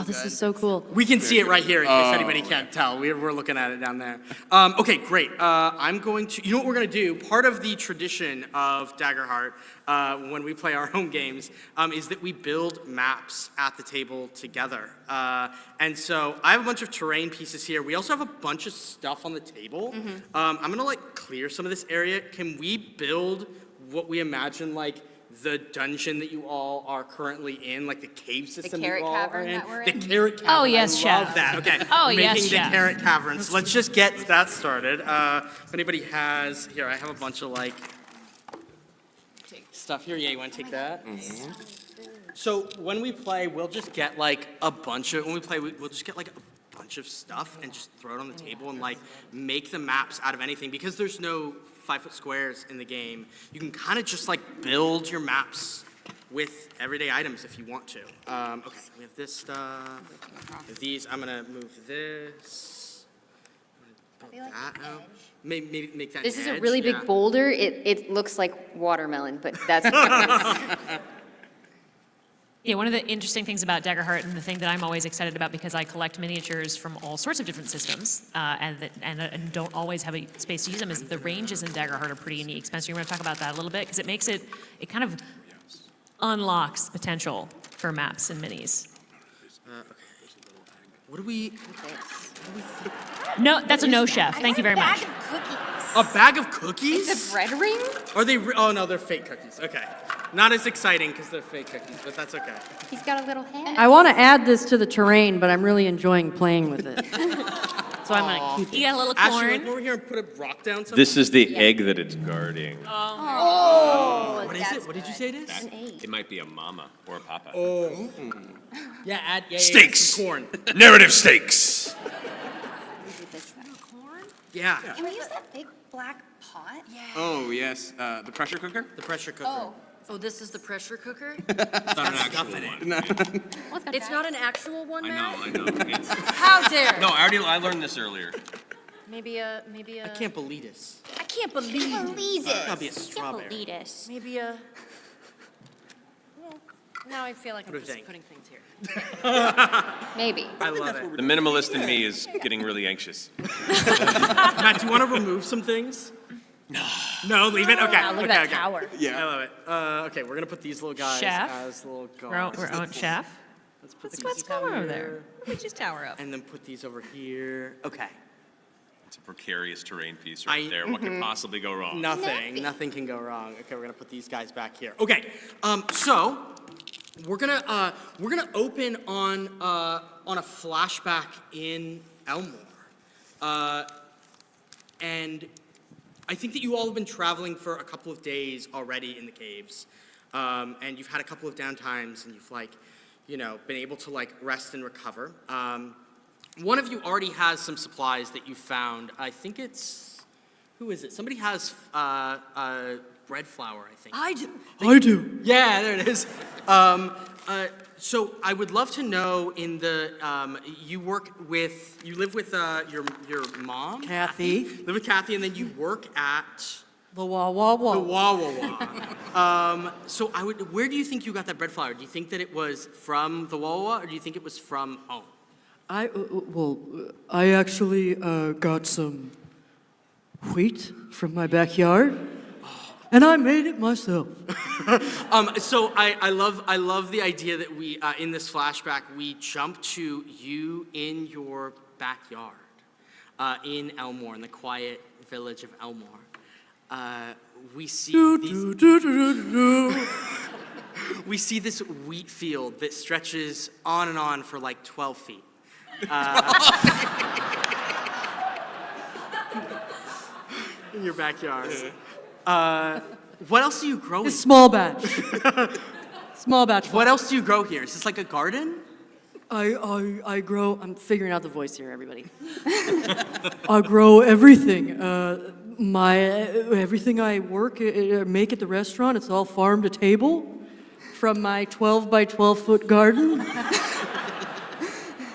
This is so cool. We can see it right here in case anybody can't tell. We're looking at it down there. Okay, great. I'm going to, you know what we're going to do? Part of the tradition of Daggerheart, when we play our home games, is that we build maps at the table together. And so I have a bunch of terrain pieces here. We also have a bunch of stuff on the table. I'm going to like clear some of this area. Can we build what we imagine like the dungeon that you all are currently in, like the cave system carrot you all are cavern in? that we're The in? carrot cavern. Oh, yes, I Chef. love that. Okay. Oh, Making yes, the Chef. carrot cavern. So let's just get that started. If anybody has, here, I have a bunch of like stuff here. Yeah, you want to take that? So when we play, we'll just get like a bunch of, we'll just get like a bunch of stuff and just throw it on the table and like make the maps out of anything. Because there's no 5-foot squares in the game, you can kind of just like build your maps with everyday items if you want to. Okay, we have this stuff. We have these. I'm gonna move this. Build that out. Maybe make that. This is a edge, really yeah. big boulder. It looks like watermelon, but that's. Yeah, one of the interesting things about Daggerheart, and the thing that I'm always excited about because I collect miniatures from all sorts of different systems, and don't always have a space to use them, is that the ranges in Daggerheart are pretty unique. Spencer, you want to talk about that a little bit? Because it kind of unlocks potential for maps and minis. Okay. What do we? No, that's a no, chef. Thank you very much. Bag of cookies. A bag of cookies? The bread ring? Are they? Oh no, they're fake cookies. Okay. Not as exciting because they're fake cookies, but that's okay. He's got a little hand. I want to add this to the terrain, but I'm really enjoying playing with it. So I'm going to keep it. You got a little Ashley, corn. like over here and put a rock down. Somewhere? This is the egg that it's guarding. Oh, What is it? What did you say it is? It might be a mama or a papa. Yeah, add Steaks. some corn. Narrative stakes. Yeah. Can we use that big black pot? Yeah. Oh, yes, the pressure cooker? The pressure cooker. Oh, this is the pressure cooker? It's not an actual one. It's not an actual one, Matt? I know. It's, How dare? no, I learned this earlier. Maybe a, I can't believe this. I can't believe Believe it. That'll be a strawberry. Believe it. maybe a, well, now I feel like I'm What do you just think? putting things here. maybe. I love it. The minimalist in me is getting really anxious. Matt, do you want to remove some things? No, leave it? Okay. Look at that okay. tower. I love it. Okay, we're going to put these little guys Chef? as little We're on guards. chef. Let's put What's these going on over here, there? Let me just tower up. and then put these over here. Okay. It's a precarious terrain piece right I- there. What could possibly go wrong? Nothing can go wrong. Okay, we're gonna put these guys back here. Okay, so we're gonna open on a flashback in Elmore, and I think that you all have been traveling for a couple of days already in the caves, and you've had a couple of downtimes, and you've been able to rest and recover. One of you already has some supplies that you found. I think who is it? Somebody has bread flour, I think. I do. Yeah, there it is. So I would love to know you live with your mom? Kathy. Live with Kathy, and then you work at The wah wah wah. the Wawa. So where do you think you got that bread flour? Do you think that it was from the Wawa, or do you think it was from home? I actually got some wheat from my backyard, and I made it myself. So I love the idea that we in this flashback we jump to you in your backyard in Elmore, in the quiet village of Elmore. We see we see this wheat field that stretches on and on for like 12 feet. In your backyard. What else do you grow? It's small batch. Small batch. What else do you grow here? Is this like a garden? I grow. I'm figuring out the voice here, everybody. I grow everything. Everything I make at the restaurant. It's all farm to table, from my 12 by 12 foot garden.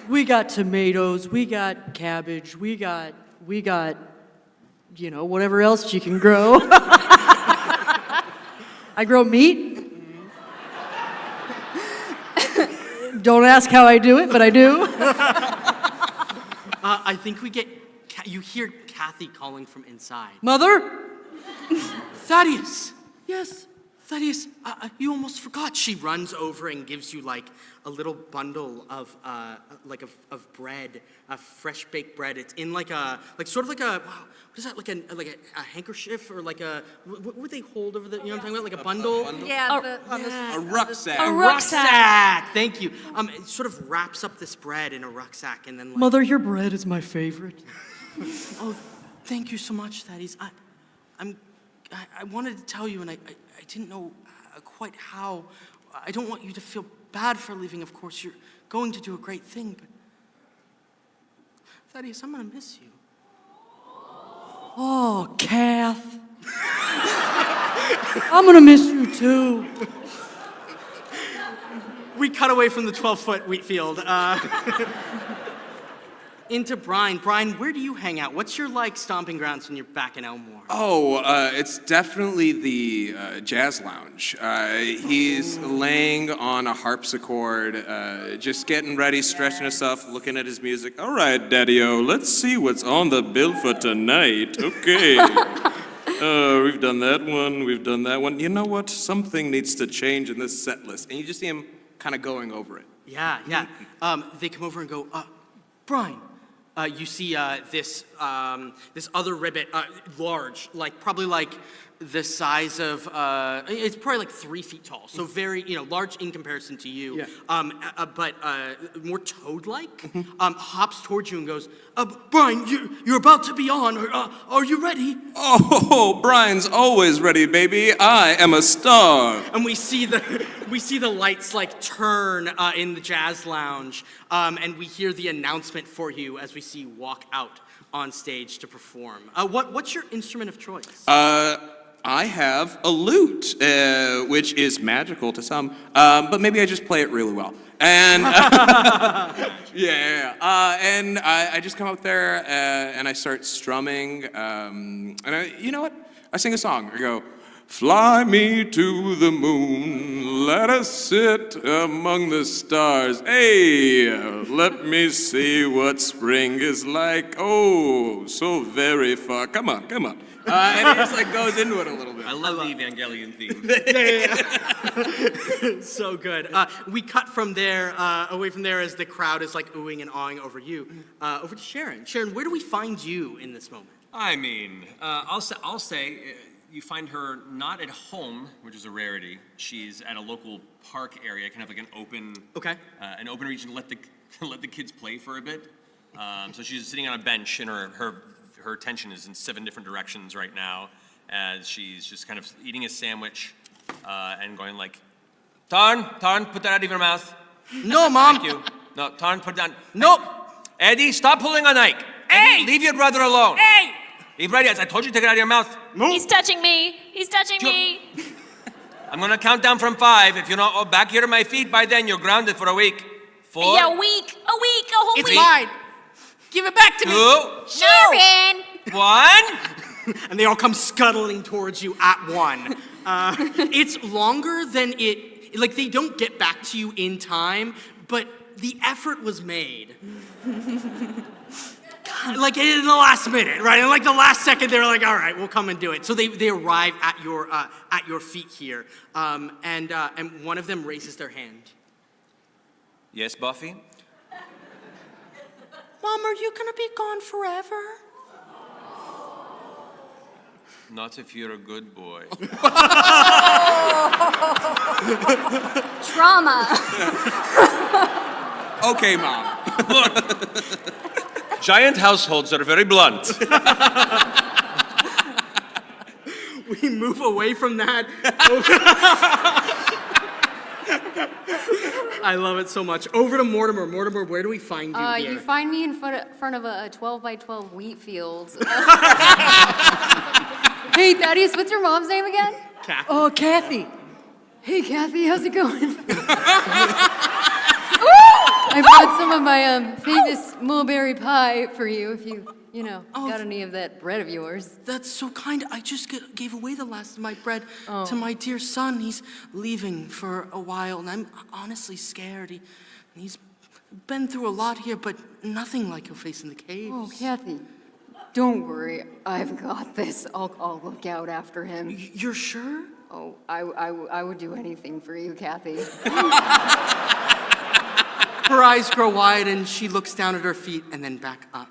We got tomatoes, we got cabbage, we got, whatever else you can grow. I grow meat. Don't ask how I do it, but I do. I think you hear Kathy calling from inside. Mother? Thaddeus! Yes. Thaddeus, you almost forgot. She runs over and gives you a little bundle of bread, fresh baked bread. It's in what is that, like a handkerchief or what would they hold over the, you know what I'm talking about? Like a bundle? Yeah, A rucksack. A rucksack! Thank you. It sort of wraps up this bread in a rucksack and then Mother, your bread is my favorite. Oh, thank you so much, Thaddeus. I wanted to tell you, and I didn't know quite how. I don't want you to feel bad for leaving, of course. You're going to do a great thing, but... Thaddeus, I'm gonna miss you. Oh, Kath. I'm gonna miss you too. We cut away from the 12-foot wheat field. Into Brian. Brian, where do you hang out? What's your, stomping grounds when you're back in Elmore? Oh, it's definitely the jazz lounge. He's laying on a harpsichord, just getting ready, stretching himself, looking at his music. All right, Daddy-O, let's see what's on the bill for tonight. Okay. We've done that one, we've done that one. You know what? Something needs to change in this set list. And you just see him kind of going over it. Yeah. They come over and go, Brian, you see this other ribbit, large, probably the size of, it's probably 3 feet tall, so very, large in comparison to you. Yeah. But more toad-like, hops towards you and goes, Brian, you're about to be on. Are you ready? Oh, Brian's always ready, baby. I am a star. And we see the lights turn in the jazz lounge, and we hear the announcement for you as we see you walk out on stage to perform. What's your instrument of choice? I have a lute, which is magical to some, but maybe I just play it really well. And and I just come up there and I start strumming, and you know what? I sing a song. I go, fly me to the moon, let us sit among the stars. Hey, let me see what spring is like. Oh, so very far. Come on. And it just goes into it a little bit. I love the Evangelion theme. Yeah. So good. We cut from there, away from there as the crowd is oohing and awing over you. Over to Sharon. Sharon, where do we find you in this moment? I mean, I'll say you find her not at home, which is a rarity. She's at a local park area, kind of an open, an open region. Let the kids play for a bit. So she's sitting on a bench, and her attention is in 7 different directions right now, as she's just kind of eating a sandwich and going Tarn, put that out of your mouth. No, Mom. Thank you. No, Tarn, put it down. Nope. Eddie, stop pulling on Ike. Hey! Eddie, leave your brother alone. Hey! Leave right here. I told you to take it out of your mouth. He's touching me. I'm going to count down from 5. If you're not back here at my feet by then, you're grounded for a week. 4. Yeah, a whole It's week. mine. Give it back to 2. me. Sharon! 1. And they all come scuttling towards you at 1. It's longer than it, they don't get back to you in time, but the effort was made. In the last minute, right? In the last second, they're all right, we'll come and do it. So they arrive at your feet here, and one of them raises their hand. Yes, Buffy? Mom, are you gonna be gone forever? Not if you're a good boy. Trauma. Okay, Mom. Look, giant households are very blunt. We move away from that. I love it so much. Over to Mortimer. Mortimer, where do we find you here? You find me in front of a 12 by 12 wheat field. Hey, Thaddeus, what's your mom's name again? Kathy. Oh, Kathy. Hey, Kathy, how's it going? I brought some of my famous mulberry pie for you if you got any of that bread of yours. That's so kind. I just gave away the last of my bread to my dear son. He's leaving for a while, and I'm honestly scared. He's been through a lot here, but nothing like he'll face in the caves. Oh, Kathy, don't worry. I've got this. I'll look out after him. You're sure? Oh, I would do anything for you, Kathy. Her eyes grow wide, and she looks down at her feet and then back up.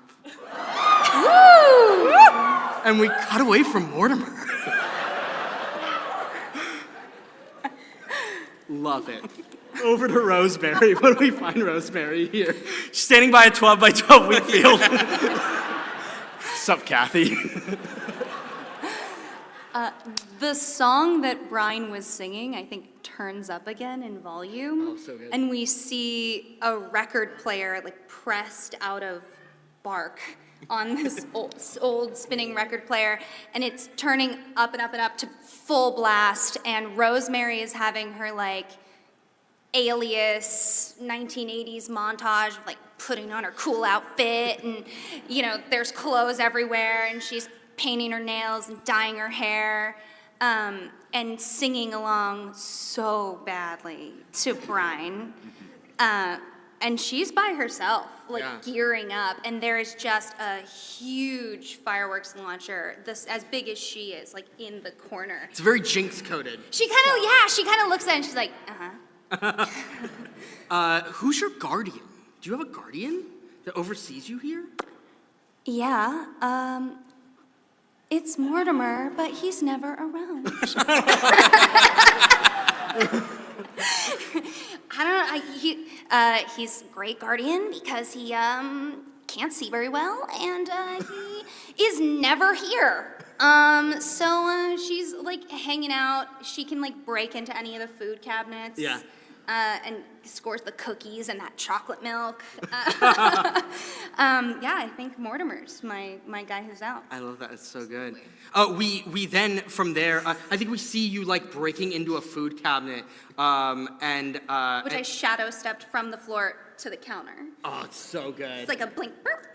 Woo! And we cut away from Mortimer. Love it. Over to Rosemary. What do we find Rosemary here? She's standing by a 12 by 12 wheat field. Sup, Kathy? The song that Brian was singing, I think, turns up again in volume. Oh, so good. And we see a record player like pressed out of bark on this old spinning record player, and it's turning up and up and up to full blast, and Rosemary is having her like Alias 1980s montage of like putting on her cool outfit, and there's clothes everywhere, and she's painting her nails and dyeing her hair, and singing along so badly to Brian. And she's by herself, gearing up, and there is just a huge fireworks launcher, as big as she is, like in the corner. It's very Jinx-coded. She kind of looks at it and she's like, Who's your guardian? Do you have a guardian that oversees you here? Yeah, it's Mortimer, but he's never around. I don't know. He's a great guardian because he can't see very well, and he is never here. So she's like hanging out. She can like break into any of the food cabinets. Yeah. And scores the cookies and that chocolate milk. Yeah, I think Mortimer's my guy who's out. I love that. It's so good. We then from there, I think we see you like breaking into a food cabinet, Which I shadow stepped from the floor to the counter. Oh, it's so good. It's like a blink. Burp.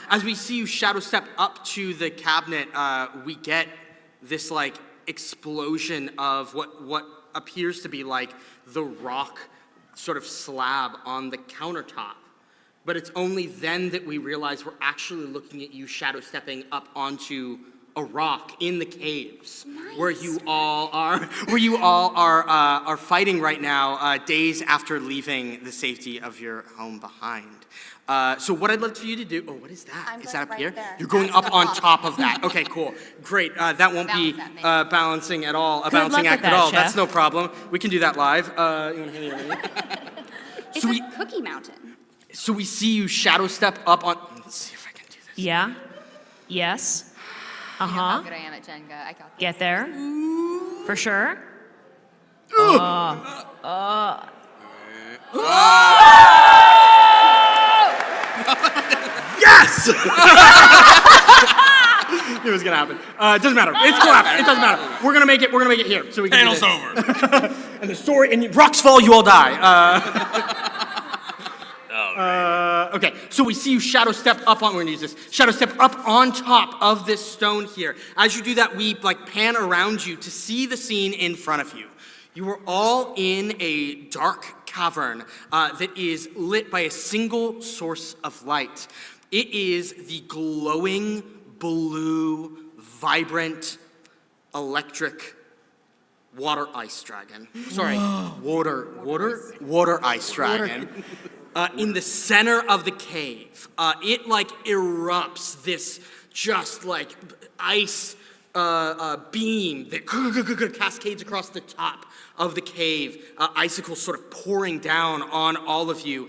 As we see you shadow step up to the cabinet, we get this like explosion of what appears to be like the rock sort of slab on the countertop. But it's only then that we realize we're actually looking at you shadow stepping up onto a rock in the caves, where you all are fighting right now, days after leaving the safety of your home behind. So what I'd love for you to do, what is that? I'm Is going that up right here? there. You're going That's up the on ball. top of that. Okay, cool. Great. That won't be Balance that, balancing at all, a Good balancing luck act with at that, all. That's Chef. no problem. We can do that live. You want to hand it over? It's So a we- cookie mountain. So we see you shadow step up on, let's see if I can do this. Yeah. Yes. You know how good I am at Jenga. I got this. Get there. For sure. Yes! It was gonna happen. It doesn't matter. It's collapsed. It doesn't matter. We're gonna make it here. So we can Panel's do this. over. And the story, and rocks fall, you all die. Okay, so we see you shadow step up on, we're gonna use this, shadow step up on top of this stone here. As you do that, we like pan around you to see the scene in front of you. You are all in a dark cavern that is lit by a single source of light. It is the glowing, blue, vibrant, electric water ice dragon. Sorry, water ice dragon. In the center of the cave, it like erupts this just like ice beam that cascades across the top of the cave, icicles sort of pouring down on all of you.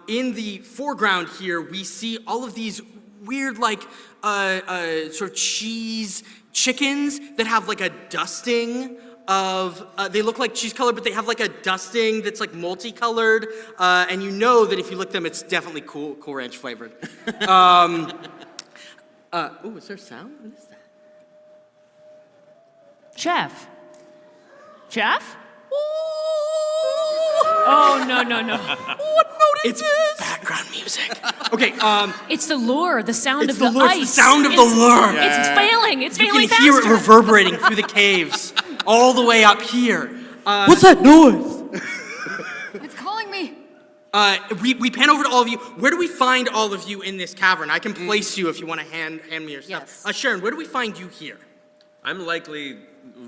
In the foreground here, we see all of these weird like sort of cheese chickens that have like a dusting of, they look like cheese colored, but they have like a dusting that's like multicolored, and you know that if you lick them, it's definitely Cool Ranch flavored. Ooh, is there sound? What is that? Chef. Chef? Oh, no. It's background music. Okay, It's the lure, the sound it's of the lure, ice. it's the sound of the lure. It's failing. It's You failing can hear it faster. reverberating through the caves, all the way up here. What's that noise? It's calling me. We pan over to all of you. Where do we find all of you in this cavern? I can place you if you want to hand me your stuff. Yes. Sharon, where do we find you here? I'm likely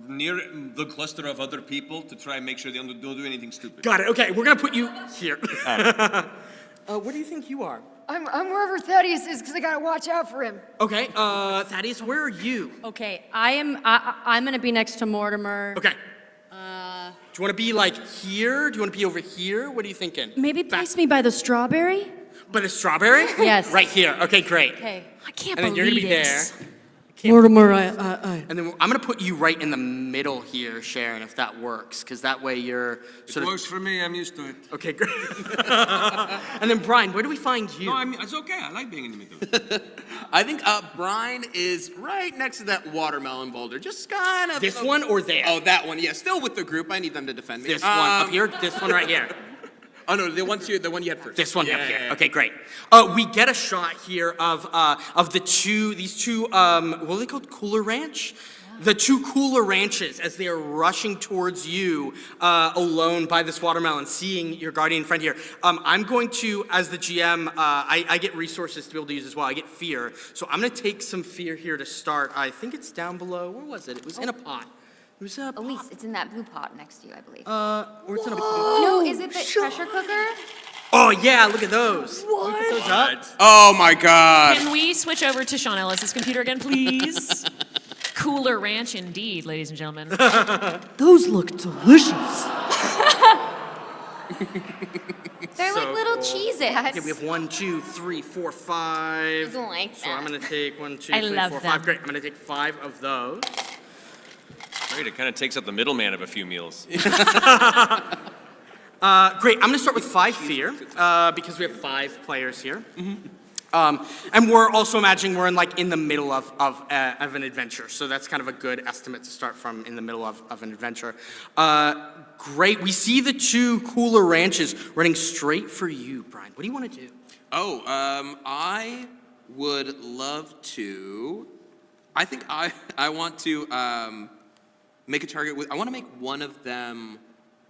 near the cluster of other people to try and make sure they don't do anything stupid. Got it. Okay, we're gonna put you here. Where do you think you are? I'm wherever Thaddeus is because I gotta watch out for him. Okay, Thaddeus, where are you? Okay, I'm gonna be next to Mortimer. Okay. Do you want to be like here? Do you want to be over here? What are you thinking? Maybe place me by the strawberry? By the strawberry? Yes. Right here. Okay, great. Okay. I can't And then believe you're gonna be this. there. Mortimer, And then I'm gonna put you right in the middle here, Sharon, if that works, because that way you're sort of. Works for me. I'm used to it. Okay, great. And then Brian, where do we find you? No, it's okay. I like being in the middle. I think Brian is right next to that watermelon boulder, just kind of. This one or there? Oh, that one. Yeah, still with the group. I need them to defend me. This one up here. This one right here. Oh no, the one you had first. This one Yeah, up here. yeah, yeah. Okay, great. We get a shot here of these two what are they called? Cooler Ranch? The two Cooler Ranches as they are rushing towards you alone by this watermelon, seeing your guardian friend here. I'm going to, as the GM, I get resources to be able to use as well. I get fear. So I'm going to take some fear here to start. I think it's down below. Where was it? It was in a pot. It was a pot. Elise, it's in that blue pot next to you, I believe. Or it's in a No, is it the pressure cooker? Oh, yeah, look at those. What? Look those up. Oh my God. Can we switch over to Shaun Ellis's computer again, please? Cooler Ranch indeed, ladies and gentlemen. those look delicious. They're like little Cheez-Its. Okay, we have 1, 2, 3, 4, 5. Doesn't like So I'm that. going to take 1, 2, I 3, love 4, them. 5. Great, I'm going to take 5 of those. Great. It kind of takes up the middleman of a few meals. Great, I'm going to start with 5 fear, because we have 5 players here. And we're also imagining we're in the middle of an adventure, so that's kind of a good estimate to start from, in the middle of an adventure. Great, we see the two Cooler Ranches running straight for you, Brian. What do you want to do? Oh, I would love to. I think I want to make a target with. I want to make one of them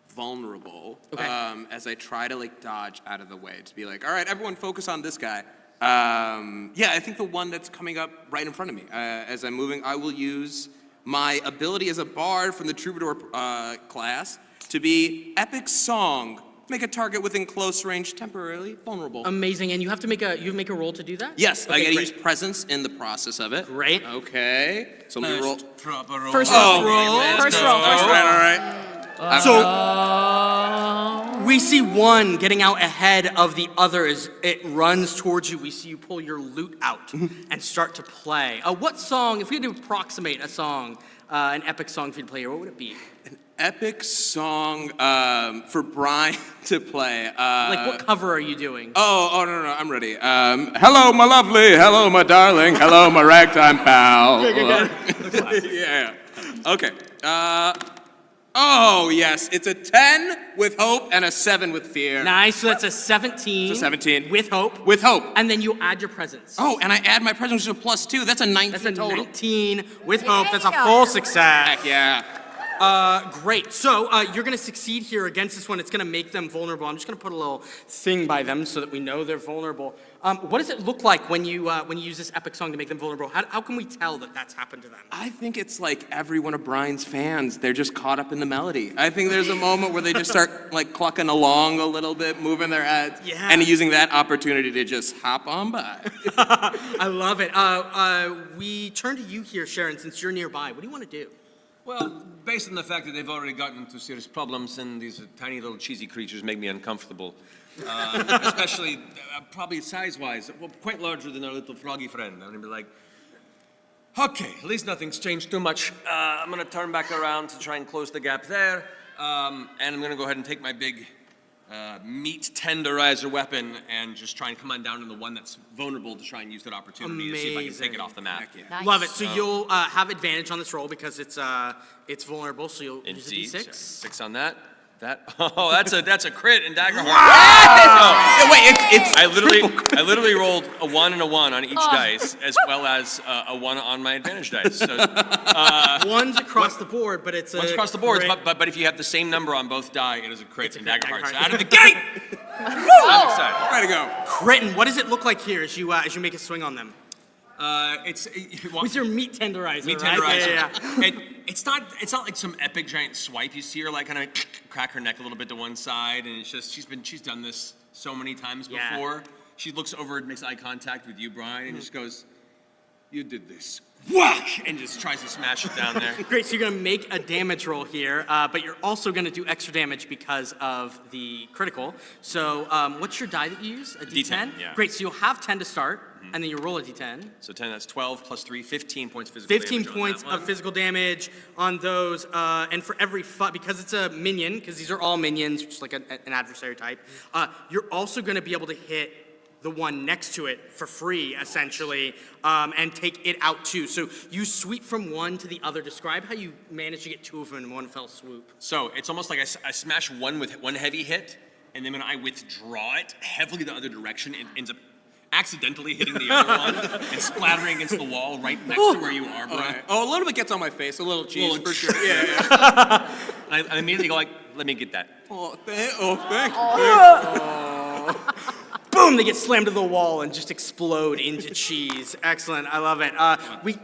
vulnerable. Okay. As I try to dodge out of the way to be like, all right, everyone, focus on this guy. Yeah, I think the one that's coming up right in front of me. As I'm moving, I will use my ability as a bard from the Troubadour class to be Epic Song. Make a target within close range, temporarily vulnerable. Amazing, and you have to make a roll to do that? Yes, I Okay, gotta great. use presence in the process of it. Great. Okay, so let me roll. Proper roll. First Oh, roll. First roll. All right. So we see one getting out ahead of the others. It runs towards you. We see you pull your lute out and start to play. What song, if we had to approximate a song, an epic song for you to play here, what would it be? An epic song for Brian to play. What cover are you doing? Oh, no, I'm ready. Hello, my lovely. Hello, my darling. Hello, my ragtime pal. Yeah. Okay. Oh, yes. It's a 10 with hope and a 7 with fear. Nice, so that's a 17. It's a 17. With hope. With hope. And then you add your presence. Oh, and I add my presence to a +2. That's a 19 That's a total. 19 with hope. That's a full success. Heck yeah. Great. So you're going to succeed here against this one. It's going to make them vulnerable. I'm just going to put a little thing by them so that we know they're vulnerable. What does it look like when you use this epic song to make them vulnerable? How can we tell that that's happened to them? I think it's like every one of Brian's fans. They're just caught up in the melody. I think there's a moment where they just start clucking along a little bit, moving their heads, Yeah. and using that opportunity to just hop on by. I love it. We turn to you here, Sharon, since you're nearby. What do you want to do? Well, based on the fact that they've already gotten into serious problems and these tiny little cheesy creatures make me uncomfortable, especially probably size-wise, well, quite larger than our little froggy friend. I'm gonna be like, okay, at least nothing's changed too much. I'm gonna turn back around to try and close the gap there, and I'm gonna go ahead and take my big meat tenderizer weapon and just try and come on down to the one that's vulnerable to try and use that opportunity to see if I can take it off the map. Nice. Love it. So you'll have advantage on this roll because it's vulnerable. So you'll use a Indeed. d6. 6 on that. That's a crit in Daggerheart. Yeah, wait, it's I literally rolled a 1 and a 1 on each dice, as well as a 1 on my advantage dice. So One's across the board, but it's once across the board, crit. but if you have the same number on both die, it is a crit It's a in crit, Daggerheart. So Daggerheart. out of the gate, I'm excited. way to go. Crittin', what does it look like here as you make a swing on them? With your meat tenderizer, meat right? tenderizer. Yeah. It's not like some epic giant swipe. You see her kind of crack her neck a little bit to one side, and it's just she's done this so many times Yeah. before. She looks over and makes eye contact with you, Brian, and just goes, "You did this whack, and just tries to smash it down there. Great, so you're gonna make a damage roll here, but you're also gonna do extra damage because of the critical. So what's your die that you use? A D10? Yeah. Great, so you'll have 10 to start, and then you roll a D10. So 10, that's 12 plus 3, 15 points physical 15 damage points on that of one. physical damage on those, and for every because it's a minion, because these are all minions, which is like an adversary type, you're also gonna be able to hit the one next to it for free, essentially, and take it out too. So you sweep from one to the other. Describe how you manage to get two of them in one fell swoop. So it's almost like I smash one with one heavy hit, and then when I withdraw it heavily the other direction, it ends up accidentally hitting the other one and splattering against the wall right next to where you are, Brian. Oh, a little bit gets on my face, a little cheese for sure. I immediately go like, let me get that. Thank you. Boom! They get slammed to the wall and just explode into cheese. Excellent, I love it. Wait,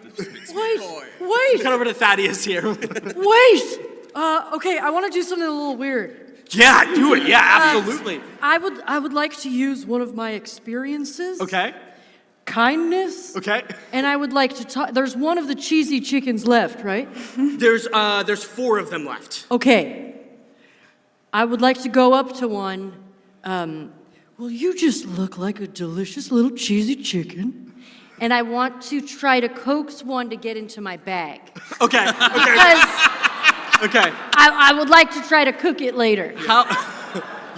Cut over to Thaddeus here. wait. Okay, I want to do something a little weird. Yeah, do it. Yeah, absolutely. I would like to use one of my experiences. Okay. Kindness. Okay. And I would like to talk. There's one of the cheesy chickens left, right? There's 4 of them left. Okay. I would like to go up to one. Well, you just look like a delicious little cheesy chicken. And I want to try to coax one to get into my bag. Okay. Because Okay. I would like to try to cook it later.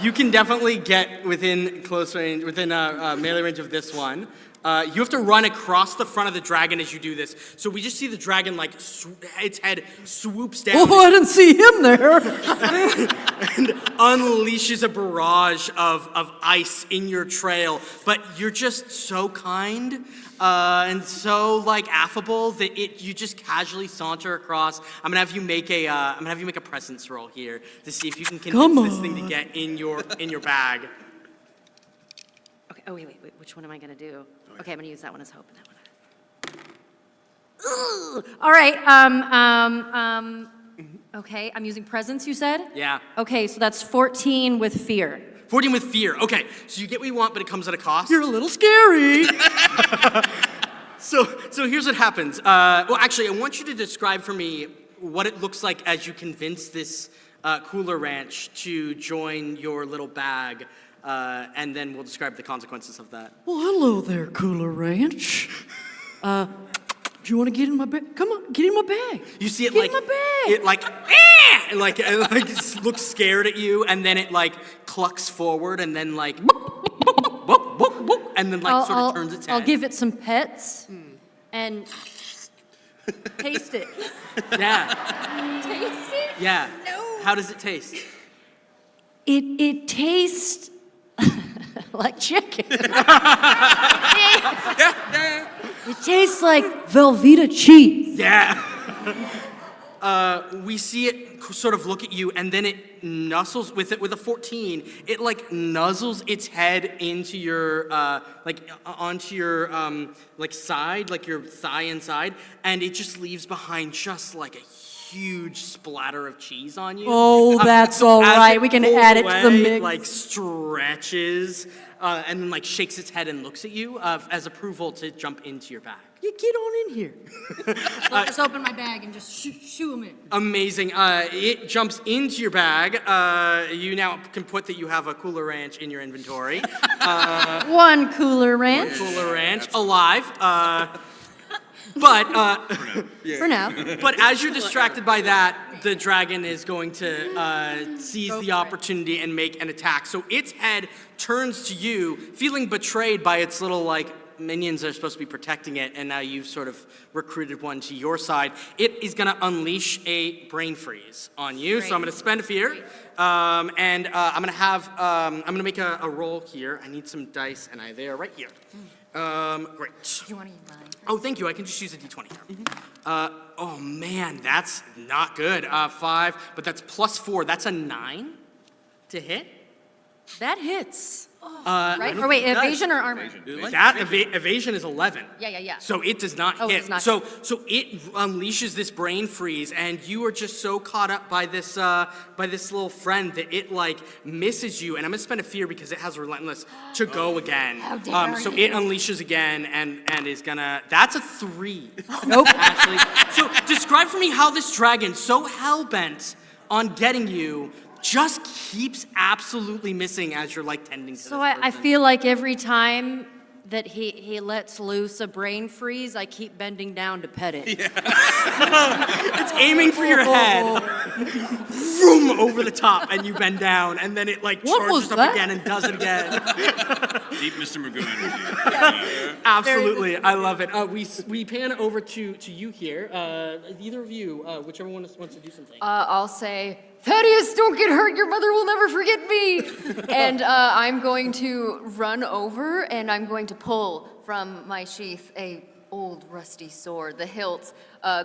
You can definitely get within close range, within melee range of this one. You have to run across the front of the dragon as you do this. So we just see the dragon like its head swoops down. Oh, I didn't see him there. And unleashes a barrage of ice in your trail. But you're just so kind and so like affable that you just casually saunter across. I'm gonna have you make a presence roll here to see if you can convince this thing to get in your bag. Okay, oh, wait, which one am I gonna do? Okay, I'm gonna use that one as hope. That one. Ugh. All right, okay, I'm using presence, you said? Yeah. Okay, so that's 14 with fear. 14 with fear. Okay, so you get what you want, but it comes at a cost. You're a little scary. So here's what happens. Well, actually, I want you to describe for me what it looks like as you convince this cooler ranch to join your little bag, and then we'll describe the consequences of that. Well, hello there, Cooler Ranch. Do you want to get in my bag? Come on, get in my bag. You see it Get like in my bag. it like and like it looks scared at you, and then it like clucks forward, and then like and then like sort of turns its head. I'll give it some pets and taste it. Yeah. Taste it? Yeah. No. How does it taste? It tastes like chicken. It tastes like Velveeta cheese. Yeah. We see it sort of look at you, and then it nuzzles with a 14. It like nuzzles its head into your onto your like side, like your thigh inside, and it just leaves behind just like a huge splatter of cheese on you. Oh, that's all as right. it We can pulls add it to the away, mix. Like stretches, and then like shakes its head and looks at you as approval to jump into your bag. You get on in here. I'll just open my bag and just shoo them in. Amazing. It jumps into your bag. You now can put that you have a Cooler Ranch in your inventory. One Cooler Ranch. Cooler Ranch, alive. But For now. But as you're distracted by that, the dragon is going to seize the opportunity and make an attack. So its head turns to you, feeling betrayed by its little like minions that are supposed to be protecting it, and now you've sort of recruited one to your side. It is going to unleash a brain freeze on you. So I'm going to spend a fear, and I'm going to make a roll here. I need some dice, and they are right here. Great. You want to use mine? Oh, thank you. I can just use a d20 here. Oh man, that's not good. 5, but that's +4. That's a 9 to hit. That hits. Right? Or wait, evasion or armor? That evasion is 11. Yeah. So it does not Oh, it hit. does not So it unleashes this brain freeze, and you are just so caught up by this little friend that it like misses you. And I'm gonna spend a fear because it has relentless to go again. How dare So you. it unleashes again and is gonna. That's a 3. Nope. Actually. So describe for me how this dragon, so hell bent on getting you, just keeps absolutely missing as you're like tending to So this I person. feel like every time that he lets loose a brain freeze, I keep bending down to pet it. It's aiming for your head. Vroom, over the top, and you bend down, and then it like What was charges up that? again and does it again. Deep Mr. Magoo energy. Absolutely, I love it. We pan over to you here. Either of you, whichever one wants to do something. I'll say, Thaddeus, don't get hurt. Your mother will never forget me. And I'm going to run over and I'm going to pull from my sheath a old rusty sword, the hilt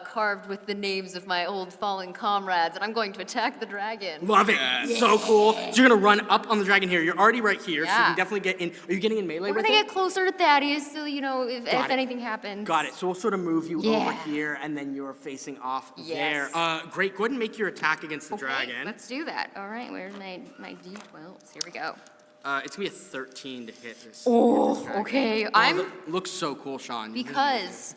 carved with the names of my old fallen comrades, and I'm going to attack the dragon. Love it. So cool. So you're gonna run up on the dragon here. You're already right here, so you Yeah. can definitely get in. Are you getting in melee We're with gonna it? get closer to Thaddeus, so you know if Got it. anything happens. Got it. So we'll sort of move you over Yeah. here, and then you're facing off Yes. there. Great. Go ahead and make your attack against the Okay, dragon. let's do that. All right, where's my D12s? Here we go. It's gonna be a 13 to hit this. Oh, dragon. okay. Looks so cool, Shaun. Because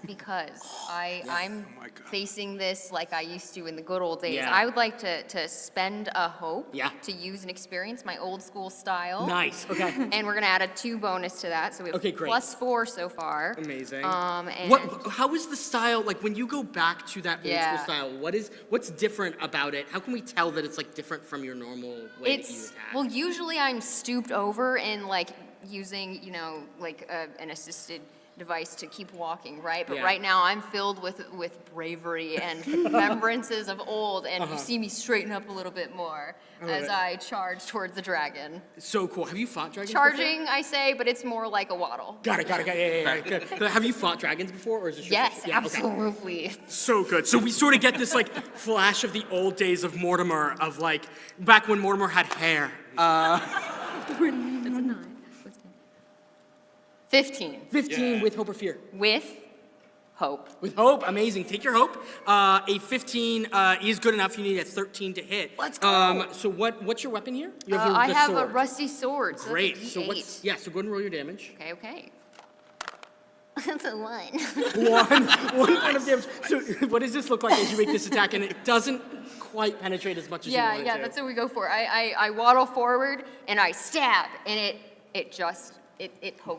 I'm facing this like I used to in the good old days. Yeah. I would like to spend a hope Yeah. to use an experience, my old school style. Nice. Okay. And we're gonna add a 2 bonus to that, so we have Okay, great. +4 so far. Amazing. And How is the style, like when you go back to that old Yeah. school style, what's different about it? How can we tell that it's like different from your normal way that you it's attack? well, usually I'm stooped over and like using, like an assisted device to keep walking, right? But Yeah. right now I'm filled with bravery and remembrances of old, and you see me straighten up a little bit more as it. I charge towards the dragon. So cool. Have you fought dragons before? Charging, I say, but it's more like a waddle. Got it. Yeah. Good. Have you fought dragons before, or is this your Yes, first? Yeah, okay. absolutely. So good. So we sort of get this like flash of the old days of Mortimer, of like back when Mortimer had hair. 15 15 with hope or fear. with hope. With hope, amazing. Take your hope. A 15 is good enough. You need a 13 to hit. Let's go. So what's your weapon here? You I the have a sword. rusty sword. So Great. That's a So D8. what's so go ahead and roll your damage. Okay. That's a 1. one point of damage. So what does this look like as you make this attack? And it doesn't quite penetrate as much as you want it to. That's what we go for. I waddle forward and I stab, and it pokes.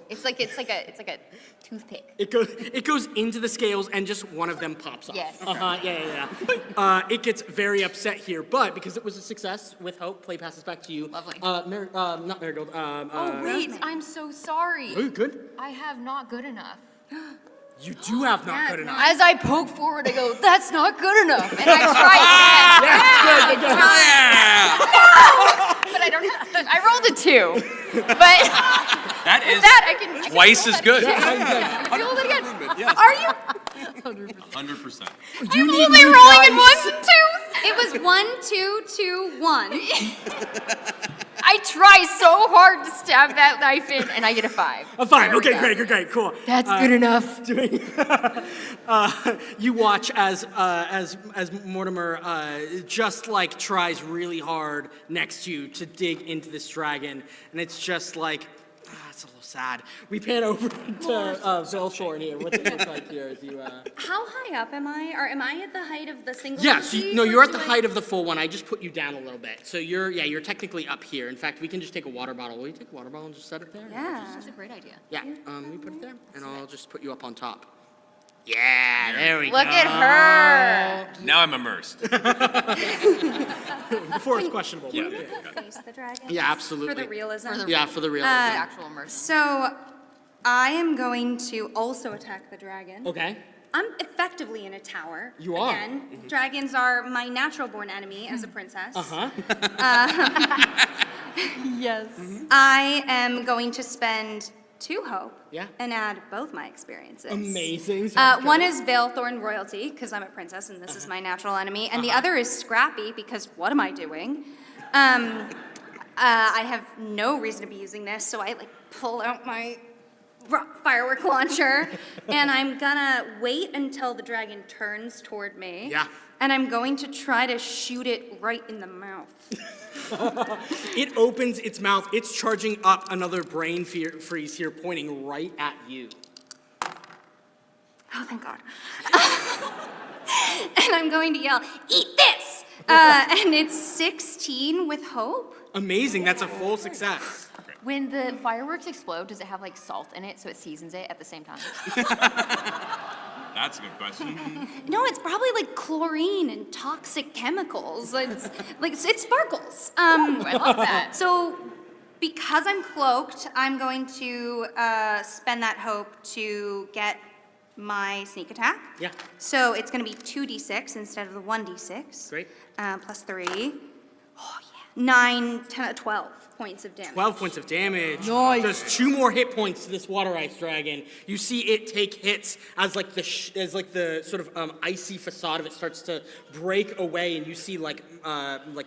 It's like a toothpick. It goes into the scales, and just one of them pops off. Yes. Yeah. It gets very upset here, but because it was a success with hope, play passes back to you. Lovely. Not Marigold. Oh wait, I'm so sorry. Oh, you good? I have not good enough. You do have not good enough. As I poke forward, I go, "That's not good enough," and I try again. No! But I don't have. I rolled a 2, but That is that I can twice as good. roll it again. Yes. Are you? 100%. I'm only rolling in 1s and 2s. It was 1, 2, 2, 1. I try so hard to stab that knife in, and I get a 5. A 5. There we Okay, go. great, cool. That's good enough. You watch as Mortimer just like tries really hard next to you to dig into this dragon, and it's just like, it's a little sad. We pan over to Velthorn here. What's it look like here as you? How high up am I? Or am I at the height of the single? Yes, sheet, no, or you're at do the I- height of the full one. I just put you down a little bit, so you're technically up here. In fact, we can just take a water bottle. Will you take a water bottle and just set it there? Yeah. That's a great idea. Yeah. We put it there, and I'll just put you up on top. Yeah, there we go. Look at her. Now I'm immersed. Before it's questionable. Yeah. Face the dragon. Yeah, absolutely. For the realism. Yeah, for the real. The actual immersion. So I am going to also attack the dragon. Okay. I'm effectively in a tower. You are. Again, dragons are my natural born enemy as a princess. Uh-huh. Yes. I am going to spend 2 hope. Yeah. And add both my experiences. Amazing. Sounds One good. is Velthorn royalty, because I'm a princess and this is my natural enemy. And the other is Scrappy, because what am I doing? I have no reason to be using this, so I like pull out my firework launcher, and I'm gonna wait until the dragon turns toward me. Yeah. And I'm going to try to shoot it right in the mouth. It opens its mouth. It's charging up another brain freeze here, pointing right at you. Oh, thank God. And I'm going to yell, "Eat this!" And it's 16 with hope. Amazing. That's a full success. When the fireworks explode, does it have like salt in it so it seasons it at the same time? That's a good question. No, it's probably like chlorine and toxic chemicals. It's like it sparkles. I love that. So, because I'm cloaked, I'm going to spend that hope to get my sneak attack. Yeah. So it's going to be 2d6 instead of the 1d6. Great. Plus 3. Oh yeah. 9, 10, 12 points of damage. 12 points of damage. Nice. Does 2 more hit points to this water ice dragon. You see it take hits as like the sort of icy facade of it starts to break away, and you see like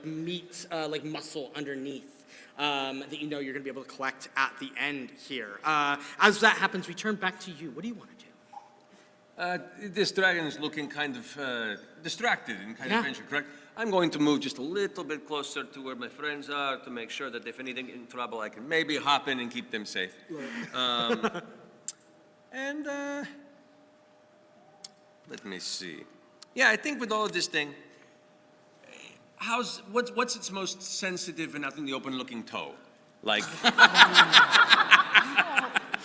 meat, like muscle underneath. That you know you're going to be able to collect at the end here. As that happens, we turn back to you. What do you want to do? This dragon is looking kind of distracted and kind Yeah. of adventure, correct? I'm going to move just a little bit closer to where my friends are to make sure that if anything in trouble, I can maybe hop in and keep them safe. And let me see. Yeah, I think with all of this thing, what's its most sensitive and out in the open looking toe? Like,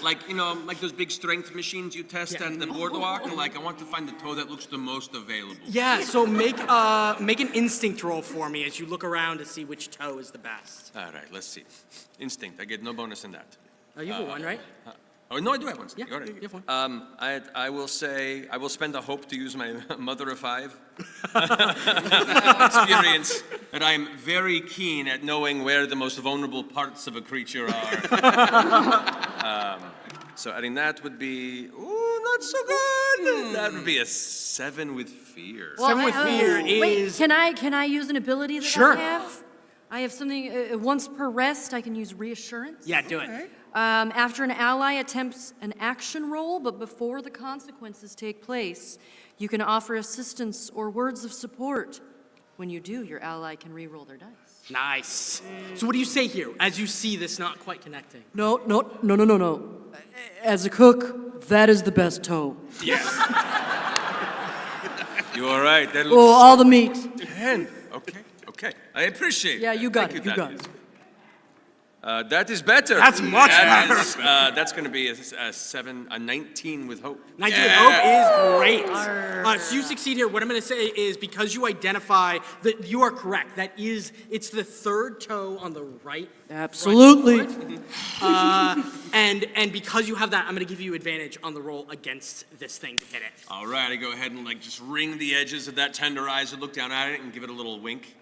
like, you know, like those big strength machines you test at the boardwalk. Like, I want to find the toe that looks the most available. Yeah, so make an instinct roll for me as you look around to see which toe is the best. All right, let's see. Instinct. I get no bonus in that. Oh, you have a 1, right? Oh, no, I do have one. Yeah, All right. you have one. I will say, I will spend a hope to use my Mother of 5 experience, that I'm very keen at knowing where the most vulnerable parts of a creature are. So adding that would be, ooh, not so good. That would be a 7 with fear. Well, 7 with fear Wait, is... can I use an ability that Sure. I have? I have something, once per rest, I can use reassurance. Yeah, do it. After an ally attempts an action roll, but before the consequences take place, you can offer assistance or words of support. When you do, your ally can re-roll their dice. Nice. So what do you say here as you see this not quite connecting? No. As a cook, that is the best toe. Yes. You are right. That Oh, looks all the meat. 10. Okay. I appreciate Yeah, that. you got Thank it, you got Thaddeus. it. That is better. That's much better. That's going to be a 19 with hope. 19 with hope is great. So you succeed here. What I'm going to say is because you identify that you are correct. It's the third toe on the right. Absolutely. And because you have that, I'm going to give you advantage on the roll against this thing to hit it. All right, I go ahead and like just wring the edges of that tenderizer, look down at it, and give it a little wink.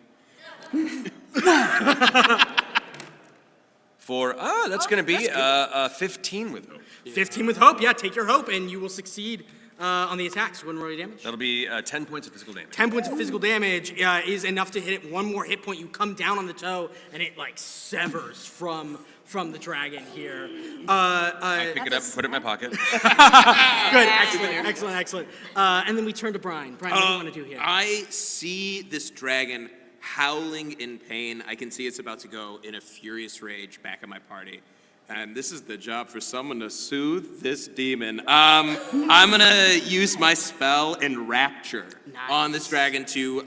That's going to be 15 with hope. 15 with hope. Yeah, take your hope, and you will succeed on the attacks. One more damage. That'll be 10 points of physical damage. 10 points of physical damage is enough to hit it. One more hit point, you come down on the toe, and it like severs from the dragon here. I pick it up, put it in my pocket. Good, excellent. And then we turn to Brian. Brian, what do you want to do here? I see this dragon howling in pain. I can see it's about to go in a furious rage back at my party. And this is the job for someone to soothe this demon. I'm gonna use my spell Enrapture on this dragon to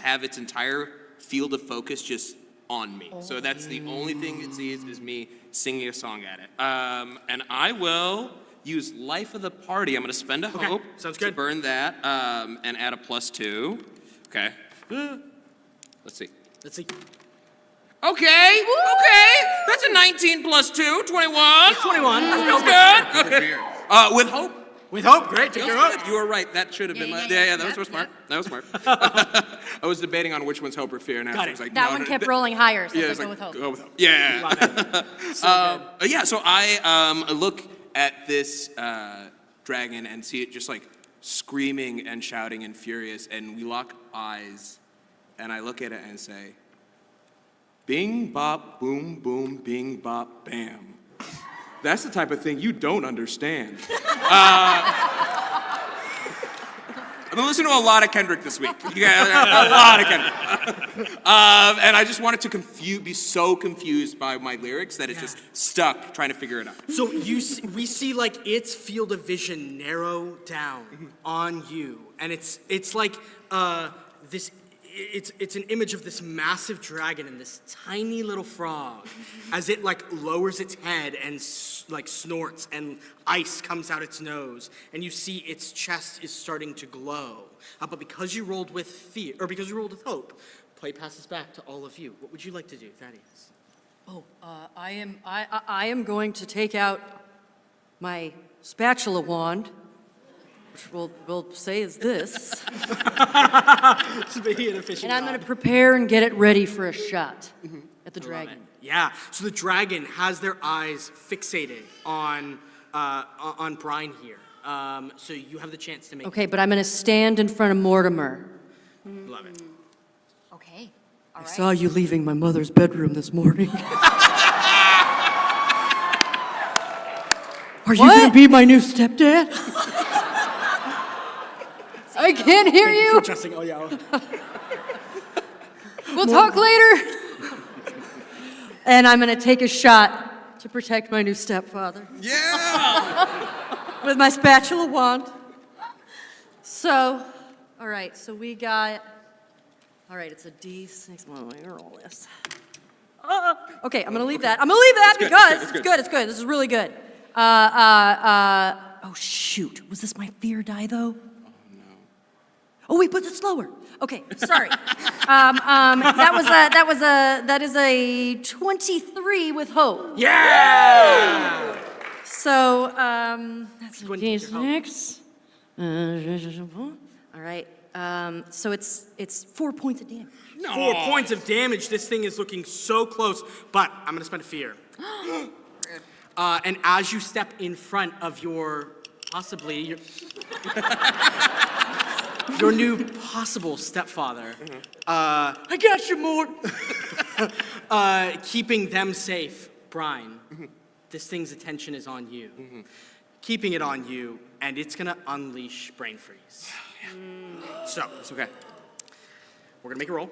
have its entire field of focus just on me. So that's the only thing it sees is me singing a song at it. And I will use Life of the Party. I'm gonna spend a hope sounds to good. burn that and add a +2. Okay. Let's see. Okay. That's a 19 + 2, 21. That's 21. That feels good. Okay. With hope. With hope, great. Take your hope. You were right. That should have been my. Yeah, that was smart. That was smart. I was debating on which one's hope or fear, and I was like, That no, one no, kept rolling higher, so Yeah, let's it's go like, with hope. go with hope. Yeah. So I look at this dragon and see it just like screaming and shouting and furious, and we lock eyes, and I look at it and say, Bing, bop, boom, boom, bing, bop, bam. That's the type of thing you don't understand. I've been listening to a lot of Kendrick this week. You guys, a lot of Kendrick. And I just wanted to be so confused by my lyrics that it's just stuck trying to figure it out. So we see like its field of vision narrow down on you, and it's like this. It's an image of this massive dragon and this tiny little frog, as it like lowers its head and like snorts, and ice comes out its nose, and you see its chest is starting to glow. But because you rolled with fear, or because you rolled with hope, play passes back to all of you. What would you like to do, Thaddeus? Oh, I am going to take out my spatula wand, which we'll say is this. And I'm going to prepare and get it ready for a shot at the dragon. Yeah. So the dragon has their eyes fixated on Brian here. So you have the chance to make. Okay, but I'm going to stand in front of Mortimer. Love it. Okay. All I right. saw you leaving my mother's bedroom this morning. Are you going to be my new stepdad? I can't hear you. Trusting. Oh yeah. We'll talk later. And I'm going to take a shot to protect my new stepfather. Yeah! With my spatula wand. So, all right, so we got, all right, it's a D6. Well, let me roll this. Okay, I'm going to leave that. I'm going to leave that because it's good. This is really good. Oh, shoot. Was this my fear die, though? Oh, wait, put it slower. Okay, sorry. That is a 23 with hope. Yeah. So, that's a Go ahead and take your D6. All right. So it's 4 points of damage. 4 points of damage. This thing is looking so close, but I'm gonna spend a fear. And as you step in front of your new possible stepfather, I got you, Mort. Keeping them safe, Brian. This thing's attention is on you. Keeping it on you, and it's gonna unleash brain freeze. So, it's okay. We're gonna make a roll.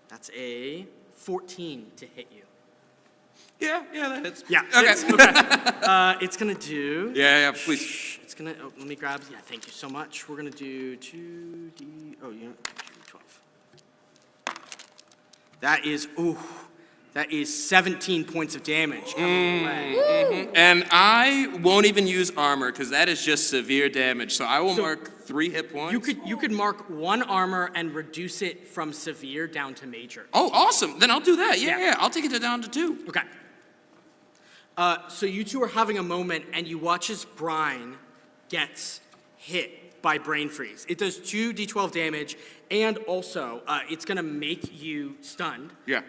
That's a 14 to hit you. Yeah, that hits. Yeah. Okay. It's gonna do. Yeah, please. It's gonna. Oh, let me grab. Yeah, thank you so much. We're gonna do 2D. Oh, yeah, 12. That is. Ooh. That is 17 points of damage. And I won't even use armor because that is just severe damage. So I will mark 3 hit points. You could mark 1 armor and reduce it from severe down to major. Oh, awesome. Then I'll do that. Yeah. I'll take it down to 2. Okay. So you two are having a moment, and you watch as Brian gets hit by brain freeze. It does 2d12 damage, and also it's gonna make you stunned. Yeah.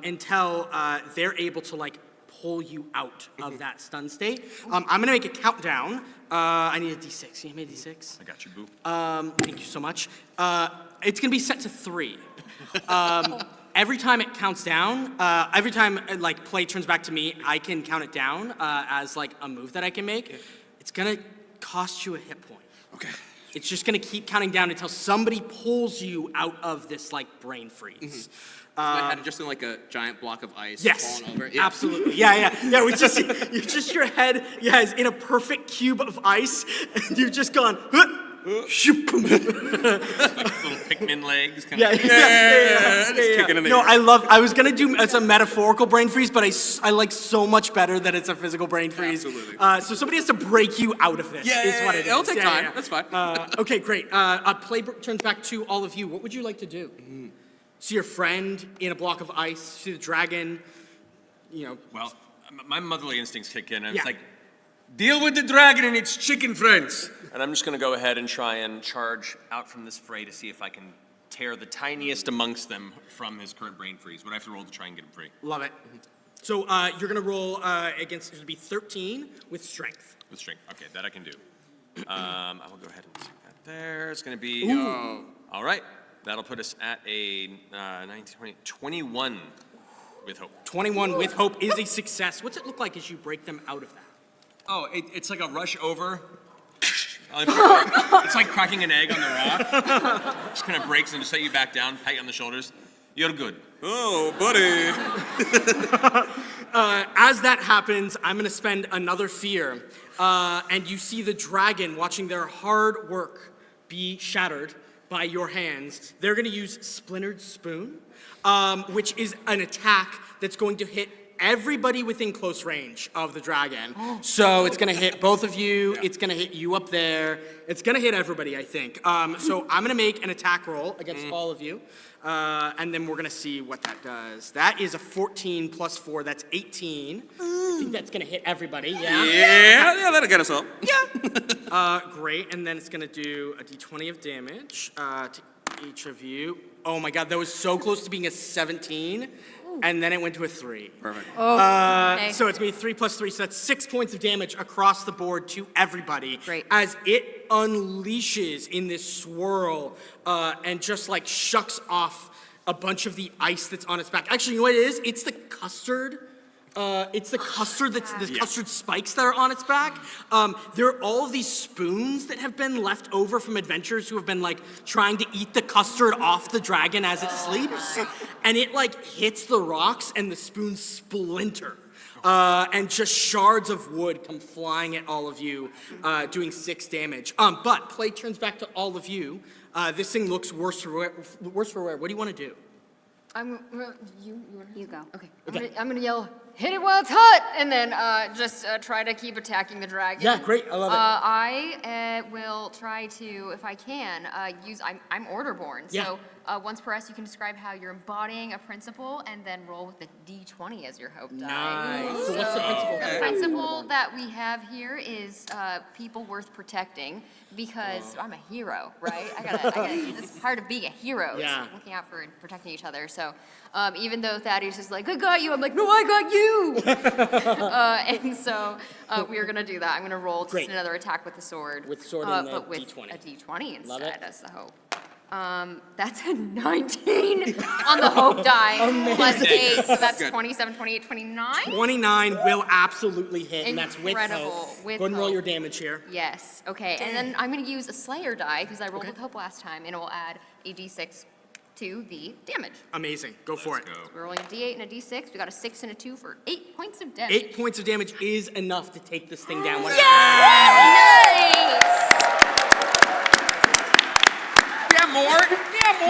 Until they're able to like pull you out of that stun state. I'm gonna make a countdown. I need a d6. Can you make a d6? I got you, boo. Thank you so much. It's gonna be set to 3. Every time it counts down, every time like play turns back to me, I can count it down as like a move that I can make. It's gonna cost you a hit point. Okay. It's just gonna keep counting down until somebody pulls you out of this like brain freeze. My head just in like a giant block of ice Yes, falling over. absolutely. Yeah. We just your head, is in a perfect cube of ice, and you've just gone. Little Pikmin legs. Kind of. Kicking in the No, air. I was gonna do it's a metaphorical brain freeze, but I like so much better that it's a physical brain freeze. Absolutely. So somebody has to break you out of this. Is what it is. It'll take Yeah, time. yeah. That's fine. Okay, great. Play turns back to all of you. What would you like to do? See your friend in a block of ice. See the dragon. Well, my motherly instincts kick in, and Yeah. it's like, deal with the dragon and its chicken friends. And I'm just going to go ahead and try and charge out from this fray to see if I can tear the tiniest amongst them from his current brain freeze. What do I have to roll to try and get him free? Love it. So you're gonna roll against. It would be 13 with strength. With strength. Okay, that I can do. I will go ahead and stick that there. It's going to be. All right. That'll put us at a 21 with hope. 21 with hope is a success. What's it look like as you break them out of that? Oh, it's like a rush over. It's like cracking an egg on the rock. Just kind of breaks and just set you back down, pat you on the shoulders. You're good. Oh, buddy. As that happens, I'm going to spend another fear. And you see the dragon watching their hard work be shattered by your hands. They're going to use Splintered Spoon, which is an attack that's going to hit everybody within close range of the dragon. So it's going to hit both of you. It's going to hit you up there. It's going to hit everybody, I think. So I'm going to make an attack roll against all of you. And then we're going to see what that does. That is a 14 plus 4. That's 18. I think that's going to hit everybody. Yeah, that'll get us up. Great. And then it's going to do a d20 of damage to each of you. Oh my god, that was so close to being a 17. And then it went to a 3. Perfect. So it's going to be 3 plus 3, so that's 6 points of damage across the board to everybody. Great. As it unleashes in this swirl and just like shucks off a bunch of the ice that's on its back. Actually, you know what it is? It's the custard. Custard spikes that are on its back. There are all of these spoons that have been left over from adventurers who have been like trying to eat the custard off the dragon as it sleeps. And it like hits the rocks and the spoons splinter. And just shards of wood come flying at all of you, doing 6 damage. But play turns back to all of you. This thing looks worse for wear. What do you want to do? You go. Okay. I'm gonna yell, hit it while it's hot, and then just try to keep attacking the dragon. Yeah, great. I love it. I will try to, if I can, use. I'm Orderborn, Yeah. so once per S, you can describe how you're embodying a principle, and then roll with the D20 as your hope die. Nice. So what's the principle? The principle that we have here is people worth protecting, because I'm a hero, right? I gotta. It's part of being a hero. Yeah. Is looking out for and protecting each other. So even though Thaddeus is like, I got you, I'm like, no, I got you. And so we are gonna do that. I'm gonna roll just Great. another attack with the sword. With the sword and the but with D20. a D20 Love instead it. as the hope. That's a 19 on the hope die, plus 8, so that's 27, 28, 29. 29 will absolutely hit, and that's with Incredible, hope. with Go ahead and roll hope. your damage here. Yes, okay, and then I'm gonna use a Slayer die, because I rolled with hope last time, and it will add a D6 to the damage. Amazing. Go for it. We're rolling a D8 and a D6, we got a 6 and a 2 for 8 points of damage. 8 points of damage is enough to take this thing down. Nice!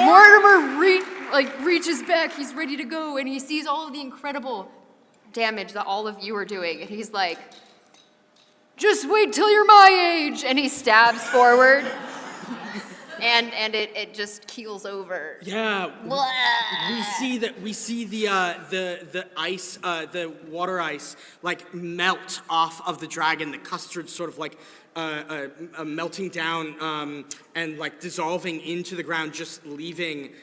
Mortimer reaches back, he's ready to go, and he sees all of the incredible damage that all of you are doing, and he's like, just wait till you're my age, and he stabs forward, and it just keels over. Yeah. We see the ice, the water ice, like melt off of the dragon. The custard sort of like melting down and like dissolving into the ground, just leaving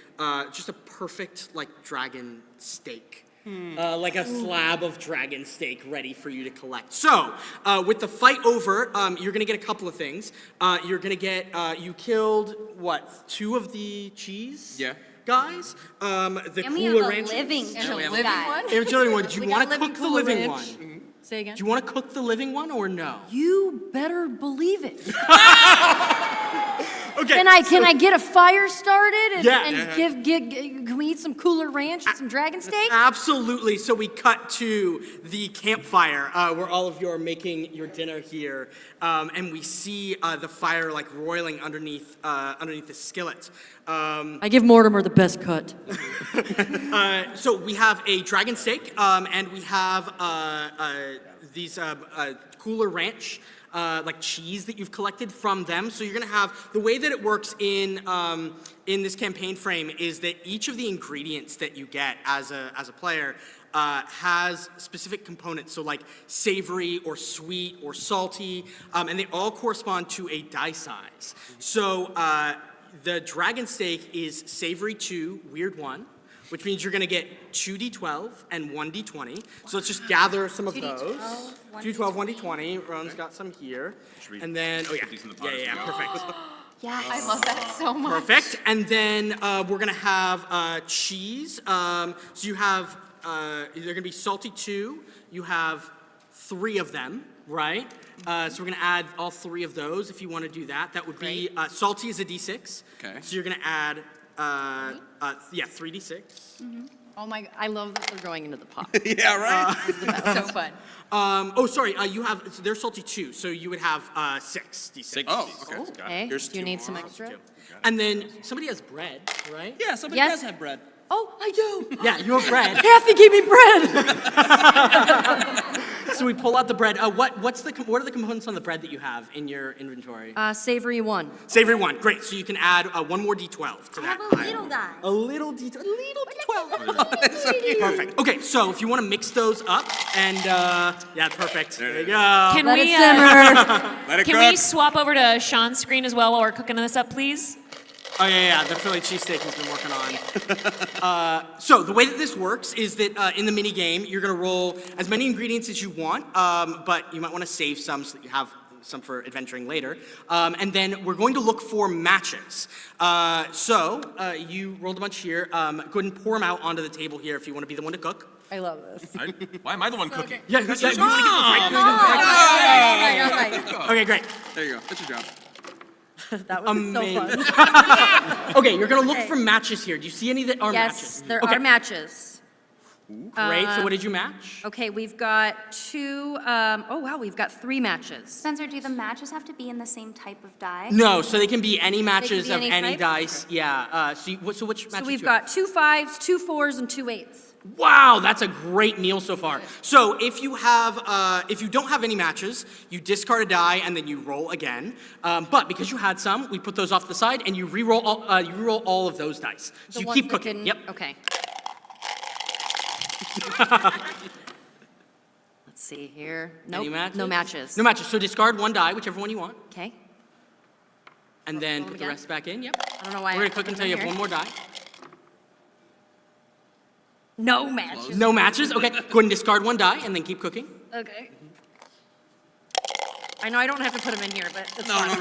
just a perfect like dragon steak. Like a slab of dragon steak ready for you to collect. So, with the fight over, you're gonna get a couple of things. You're gonna get, you killed, what, 2 of the cheese? Yeah. Guys? The And we have cooler a ranches. living And a cheese living guy. one? Hey, Jillian, one, do you We want got to cook the Cooler living Ranch. one? Say again? Do you want to cook the living one or no? You better believe it. Okay. Can I get a fire started and, Yeah. and can we eat some Cooler Ranch and some dragon steak? Absolutely. So we cut to the campfire where all of you are making your dinner here, and we see the fire like roiling underneath the skillet. I give Mortimer the best cut. So we have a dragon steak, and we have these Cooler Ranch. Like cheese that you've collected from them. So you're gonna have, the way that it works in this campaign frame is that each of the ingredients that you get as a player has specific components. So like savory or sweet or salty, and they all correspond to a die size. So the dragon steak is savory 2, weird 1. Which means you're gonna get 2d12 and 1d20. So let's just gather some of those. 2d12, 1d20. Ron's got some here. And then, oh yeah, Put these in the pot as yeah, well. perfect. Yeah, I love that so much. Perfect. And then we're gonna have cheese. So you have they're gonna be salty 2. You have 3 of them, right? So we're gonna add all 3 of those. If you want to do that, that would be salty is a d6. Okay. So you're gonna add 3d6. Oh my, I love that they're going into the pot. Yeah, right? That's so fun. You have they're salty 2, so you would have 6d6. 6. Oh, okay. Okay, Here's do you 2 need more. some extra? And then somebody has bread, right? Yeah, somebody Yes. does have bread. Oh, I do. Yeah, you have bread. Kathy gave me bread. So we pull out the bread. What are the components on the bread that you have in your inventory? Savory 1. Savory 1. Great. So you can add 1 more d12 to I that have a pile. little die. A little d12. Perfect. Okay, so if you want to mix those up, and perfect. There you go. Can Let we it simmer. Let it can cook. we swap over to Shaun's screen as well while we're cooking this up, please? Oh yeah, the Philly cheesesteak he's been working on. So the way that this works is that in the mini game, you're gonna roll as many ingredients as you want, but you might want to save some so that you have some for adventuring later. And then we're going to look for matches. You rolled a bunch here. Go ahead and pour them out onto the table here if you want to be the one to cook. I love this. Why am I the one cooking? Yeah, you want to get the frank. Okay, great. There you go. That's your job. That was so fun. Okay, you're gonna look for matches here. Do you see any that are matches? Yes, there Okay, are matches. Great. So what did you match? Okay, we've got 2, we've got 3 matches. Spencer, do the matches have to be in the same type of die? No, so they can be any matches be of any any type? dice. Yeah. So which matches? So we've do you have? got 2 5s, 2 4s, and 2 8s. Wow, that's a great meal so far. So if you don't have any matches, you discard a die and then you roll again. But because you had some, we put those off to the side and you re-roll all of those dice. So you keep cooking. Yep. Okay. Let's see here. Nope, Any matches? no matches. No matches. So discard 1 die, whichever one you want, Okay. and then roll put them the again? rest back in. Yep. I don't know why. We're I gonna cook put until them you have here. 1 more die. No matches. No matches. Okay. Go ahead and discard 1 die and then keep cooking. Okay. I know I don't have to put them in here, but it's fine.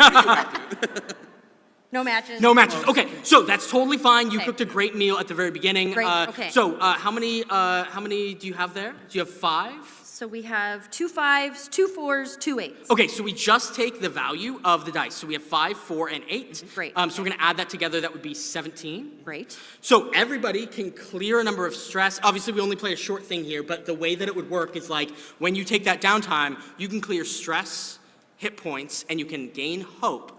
No matches. No matches. Okay, so that's totally fine. You Okay. cooked a great meal at the very beginning. Great, okay. So how many do you have there? Do you have 5? So we have 2 5s, 2 4s, 2 8s. Okay, so we just take the value of the dice. So we have 5, 4, and 8. Great. So we're gonna add that together. That would be 17. Great. So everybody can clear a number of stress. Obviously, we only play a short thing here, but the way that it would work is like when you take that downtime, you can clear stress, hit points, and you can gain hope.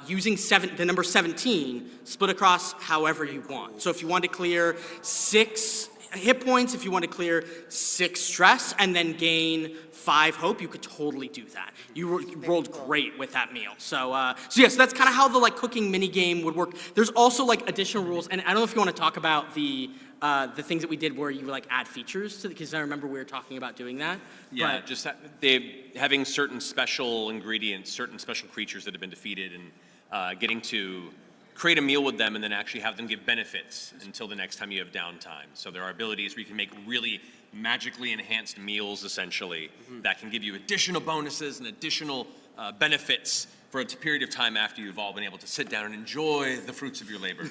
Using the number 17 split across however you want. So if you want to clear 6 hit points, if you want to clear 6 stress, and then gain 5 hope, you could totally do that. You rolled great with that meal. So yes, that's kind of how the cooking mini game would work. There's also additional rules, and I don't know if you want to talk about the things that we did where you add features to because I remember we were talking about doing that. Yeah, but- just having certain special ingredients, certain special creatures that have been defeated, and getting to create a meal with them and then actually have them give benefits until the next time you have downtime. So there are abilities where you can make really magically enhanced meals, essentially, that can give you additional bonuses and additional benefits for a period of time after you've all been able to sit down and enjoy the fruits of your labor.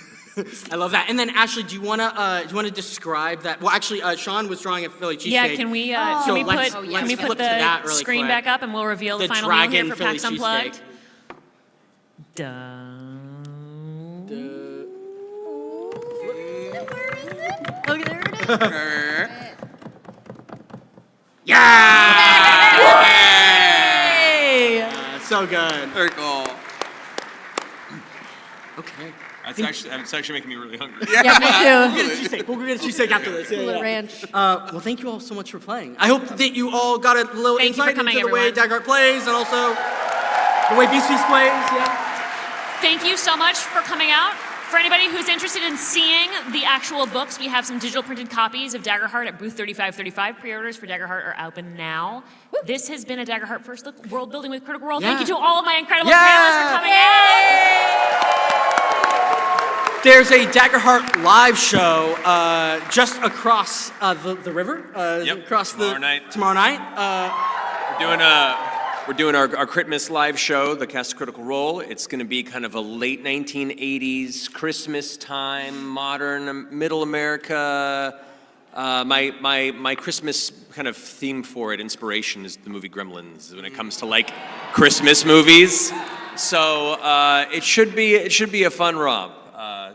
I love that. And then Ashley, do you wanna describe that? Well, actually, Shaun was drawing a Philly cheesesteak. Yeah, can we So let's put flip to that the really screen quick. back up and we'll reveal the The final meal here dragon for Philly PAX Unplugged? cheesesteak. Look, there it is. Yeah! So good. Very cool. Okay. It's actually making me really hungry. Yeah, me too. We'll get a cheesesteak after this. Yeah, Cooler yeah. ranch. Well, thank you all so much for playing. I hope that you all got a little Thank you for insight coming, into the way everyone. Daggerheart plays and also the way Beasties plays. Yeah. Thank you so much for coming out. For anybody who's interested in seeing the actual books, we have some digital printed copies of Daggerheart at booth 3535. Pre-orders for Daggerheart are open now. This has been a Daggerheart First Look World Building with Critical Role. Thank you to all of my incredible panelists for coming out. There's a Daggerheart live show just across the river. Yep, Across tomorrow night. Tomorrow night. We're doing a We're doing our Christmas live show, the Cast a Critical Role. It's going to be kind of a late 1980s Christmas time, modern, middle America. My Christmas kind of theme for it, inspiration, is the movie Gremlins when it comes to like Christmas movies. So it should be a fun romp.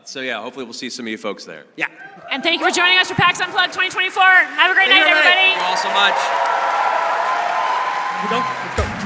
So yeah, hopefully we'll see some of you folks there. Yeah. And thank you for joining us for PAX Unplugged 2024. Have a great night, everybody. Thank you all so much. Let's go.